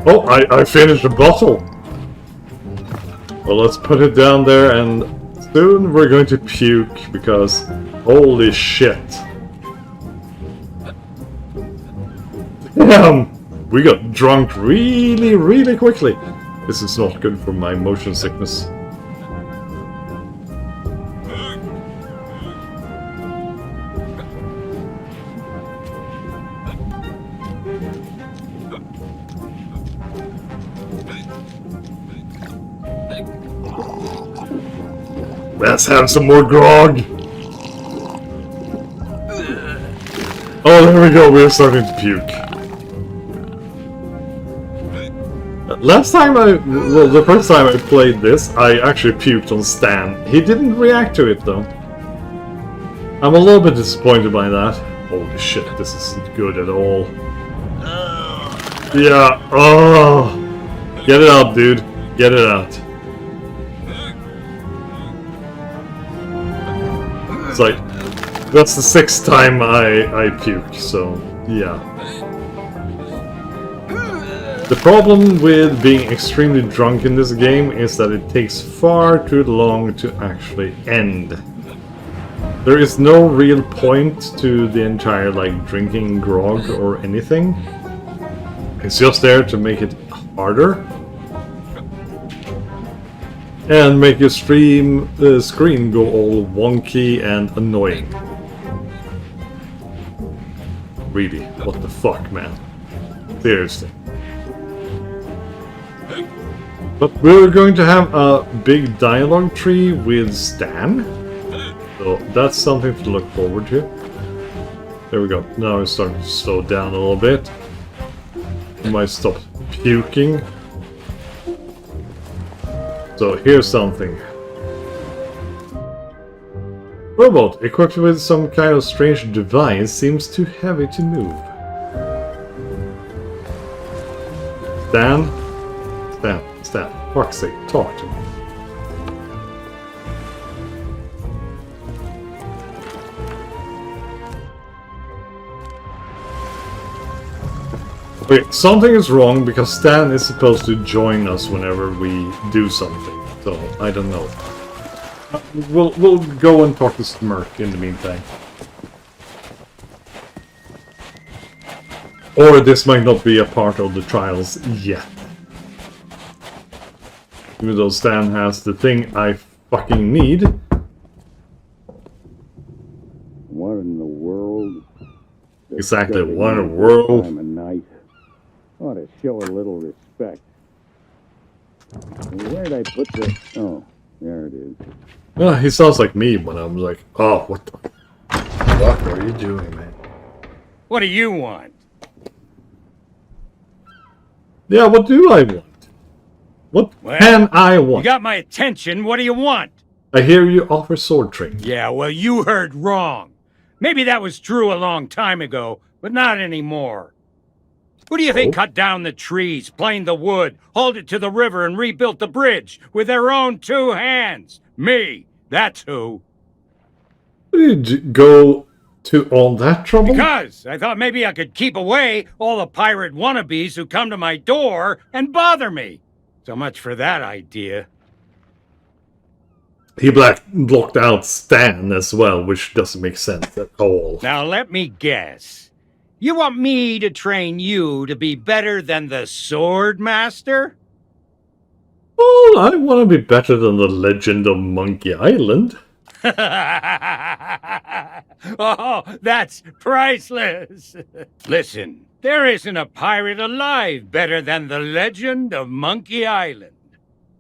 Oh, I finished the bottle! Well, let's put it down there, and soon we're going to puke, because holy shit. Damn! We got drunk really, really quickly. This is not good for my motion sickness. Let's have some more grog! Oh, there we go, we're starting to puke. Last time well, the first time I played this, I actually puked on Stan. He didn't react to it, though. I'm a little bit disappointed by that. Holy shit, this isn't good at all. Yeah, oh! Get it out, dude. Get it out. It's like, that's the 6th time I puke, so, yeah. The problem with being extremely drunk in this game is that it takes far too long to actually end. There is no real point to the entire, like, drinking grog or anything. It's just there to make it harder. And make your screen go all wonky and annoying. Really, what the fuck, man? Seriously. But we're going to have a big dialogue tree with Stan. So that's something to look forward to. There we go. Now it's starting to slow down a little bit. I might stop puking. So here's something. Robot equipped with some kind of strange device seems too heavy to move. Stan, fuck's sake, talk to me. Okay, something is wrong because Stan is supposed to join us whenever we do something, so I don't know. We'll go and talk to Smirk in the meantime. Or this might not be a part of the trials yet. Even though Stan has the thing I fucking need. What in the world? Exactly, what in the world? Time of night. Ought to show a little respect. Where'd I put the... Oh, there it is. Well, he sounds like me when I'm like, oh, what the fuck are you doing, man? What do you want? Yeah, what do I want? What can I want? You got my attention. What do you want? I hear you offer sword training. Yeah, well, you heard wrong. Maybe that was true a long time ago, but not anymore. Who do you think cut down the trees, planed the wood, hauled it to the river, and rebuilt the bridge with their own 2 hands? Me. That's who. Did you go to all that trouble? Because I thought maybe I could keep away all the pirate wannabes who come to my door and bother me. So much for that idea. He blocked out Stan as well, which doesn't make sense at all. Now let me guess. You want me to train you to be better than the Sword Master? Oh, I want to be better than the Legend of Monkey Island. Oh, that's priceless. Listen, there isn't a pirate alive better than the Legend of Monkey Island.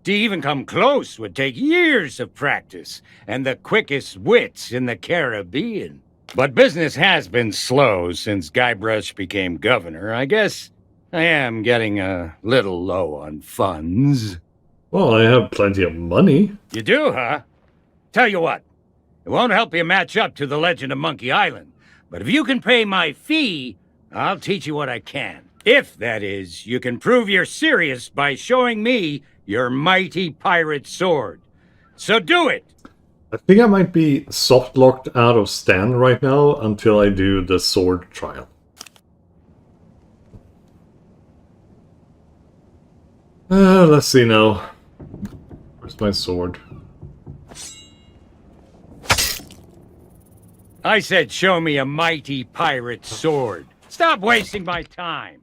To even come close would take years of practice and the quickest wits in the Caribbean. But business has been slow since Guybrush became governor. I guess I am getting a little low on funds. Well, I have plenty of money. You do, huh? Tell you what, it won't help you match up to the Legend of Monkey Island. But if you can pay my fee, I'll teach you what I can. If, that is, you can prove you're serious by showing me your mighty pirate sword. So do it! I think I might be soft-locked out of Stan right now until I do the sword trial. Let's see now. Where's my sword? I said show me a mighty pirate sword. Stop wasting my time.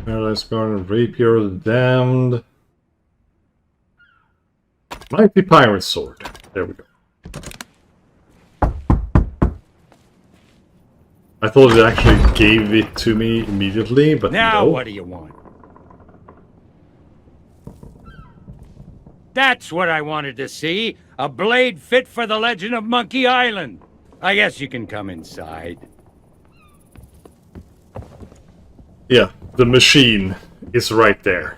Paradise Garden, Rapier of the Damned. Mighty Pirate Sword. There we go. I thought it actually gave it to me immediately, but now no. What do you want? That's what I wanted to see. A blade fit for the legend of Monkey Island. I guess you can come inside. Yeah, the machine is right there.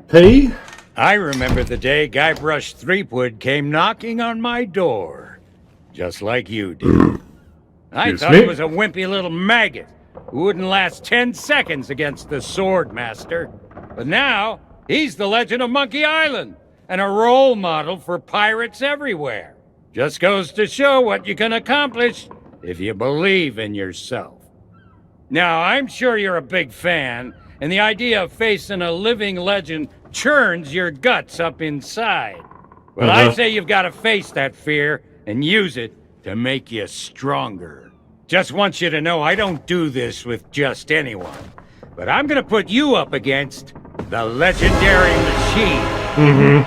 Hey? I remember the day Guybrush Threepwood came knocking on my door. Just like you did. I thought he was a wimpy little maggot who wouldn't last 10 seconds against the Sword Master. But now, he's the legend of Monkey Island and a role model for pirates everywhere. Just goes to show what you can accomplish if you believe in yourself. Now, I'm sure you're a big fan, and the idea of facing a living legend churns your guts up inside. Well, I say you've got to face that fear and use it to make you stronger. Just want you to know I don't do this with just anyone, but I'm gonna put you up against the legendary machine.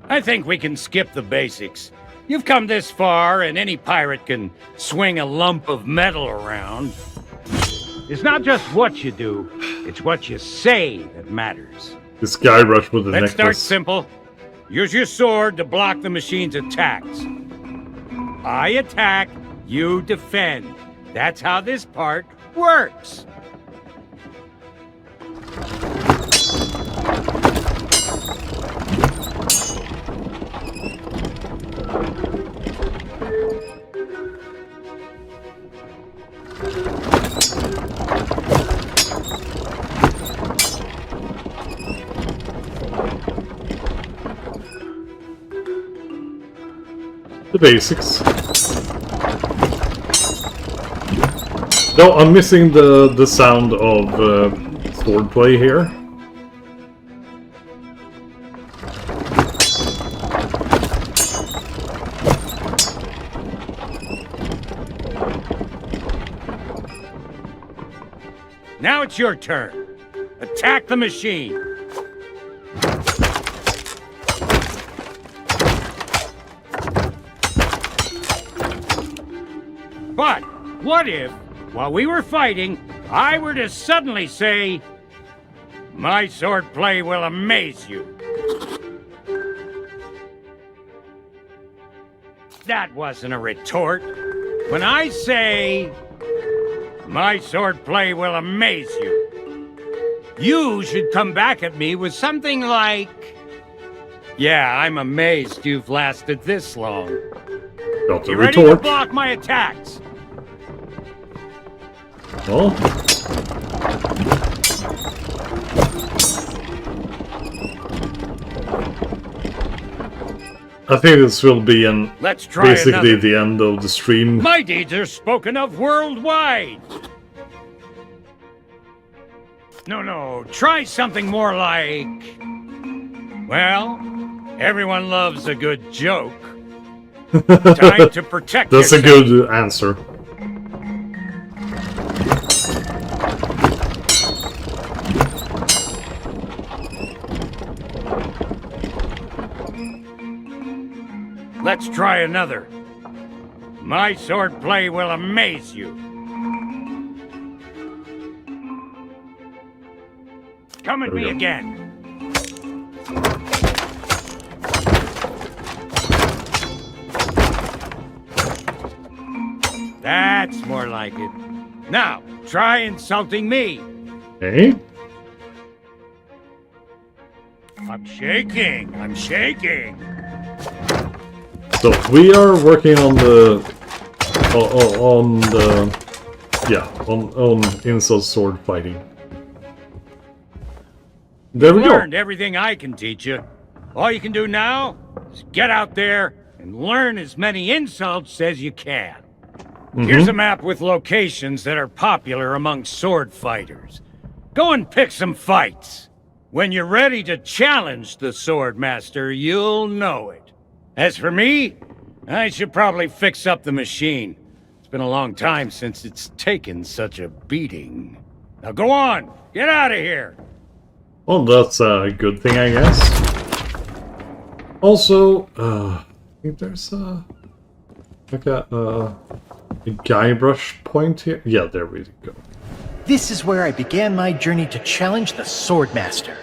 I think we can skip the basics. You've come this far, and any pirate can swing a lump of metal around. It's not just what you do, it's what you say that matters. This Guybrush with the necklace. Let's start simple. Use your sword to block the machine's attacks. I attack, you defend. That's how this part works. The basics. No, I'm missing the sound of swordplay here. Now it's your turn. Attack the machine. But what if, while we were fighting, I were to suddenly say, my swordplay will amaze you? That wasn't a retort. When I say, my swordplay will amaze you, you should come back at me with something like, yeah, I'm amazed you've lasted this long. Not a You ready to retort. block my attacks? Oh. I think this will be Let's try basically another. the end of the stream. My deeds are spoken of worldwide. No, try something more like... Well, everyone loves a good joke. Time to protect That's yourself. a good answer. Let's try another. My swordplay will amaze you. Come at There we me go. again. That's more like it. Now, try insulting me. Hey? I'm shaking. So we are working on on insult sword fighting. There we go. Learned everything I can teach you. All you can do now is get out there and learn as many insults as you can. Here's a map with locations that are popular among sword fighters. Go and pick some fights. When you're ready to challenge the Sword Master, you'll know it. As for me, I should probably fix up the machine. It's been a long time since it's taken such a beating. Now go on, get out of here! Well, that's a good thing, I guess. Also, I think there's like a Guybrush point here. Yeah, there we go. This is where I began my journey to challenge the Swordmaster.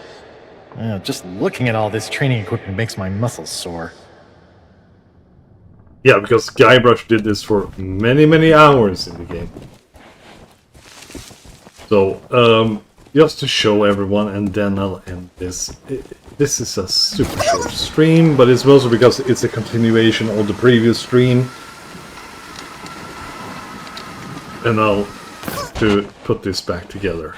Just looking at all this training equipment makes my muscles sore. Yeah, because Guybrush did this for many, many hours in the game. So, just to show everyone, and then I'll end this. This is a super short stream, but it's mostly because it's a continuation of the previous stream. And I'll have to put this back together.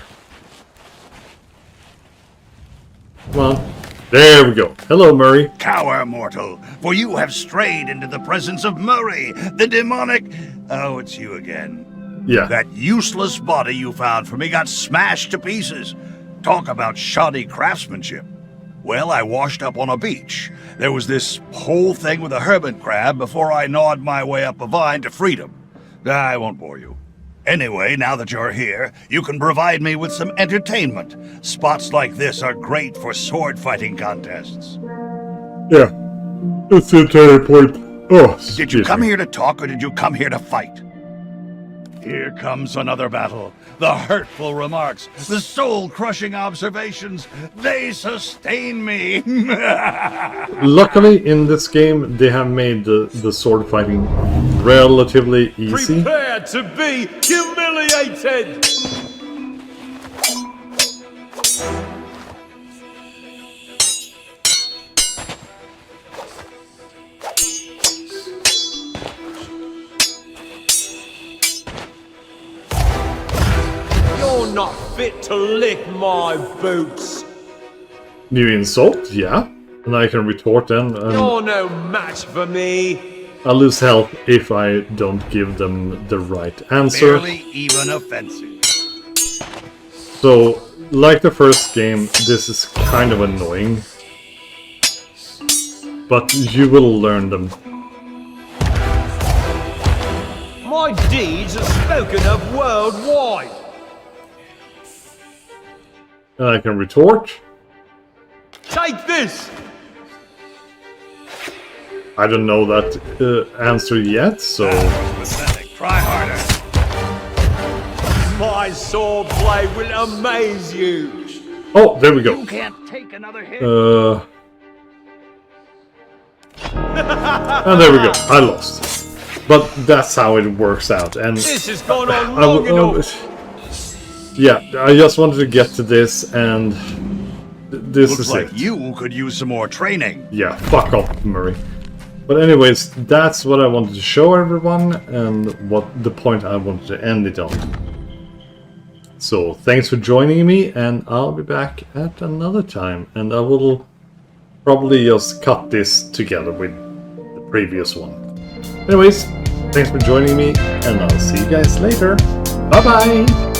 Come on. There we go. Hello, Murray. Cower, mortal, for you have strayed into the presence of Murray, the demonic... Oh, it's you again. Yeah. That useless body you found for me got smashed to pieces. Talk about shoddy craftsmanship. Well, I washed up on a beach. There was this whole thing with a hermit crab before I gnawed my way up a vine to freedom. I won't bore you. Anyway, now that you're here, you can provide me with some entertainment. Spots like this are great for sword fighting contests. Yeah. That's the entire point. Oh, did you come here to talk or did you come here to fight? Here comes another battle. The hurtful remarks, the soul-crushing observations, they sustain me. Luckily, in this game, they have made the sword fighting relatively easy. Prepare to be humiliated! You're not fit to lick my boots. New insult, yeah. And I can retort then. You're no match for me. I lose health if I don't give them the right answer. Barely even offensive. So, like the first game, this is kind of annoying. But you will learn them. My deeds are spoken of worldwide. And I can retort. Take this! I don't know that answer yet, so... Pathetic. Try harder. My sword blade will amaze you. Oh, there we go. You can't take another hit. And there we go. I lost. But that's how it works out. And this has gone on long enough. Yeah, I just wanted to get to this, and this Looks is like it. you could use some more training. Yeah, fuck off, Murray. But anyways, that's what I wanted to show everyone, and what the point I wanted to end it on. So, thanks for joining me, and I'll be back at another time, and I will probably just cut this together with the previous one. Anyways, thanks for joining me, and I'll see you guys later. Bye-bye!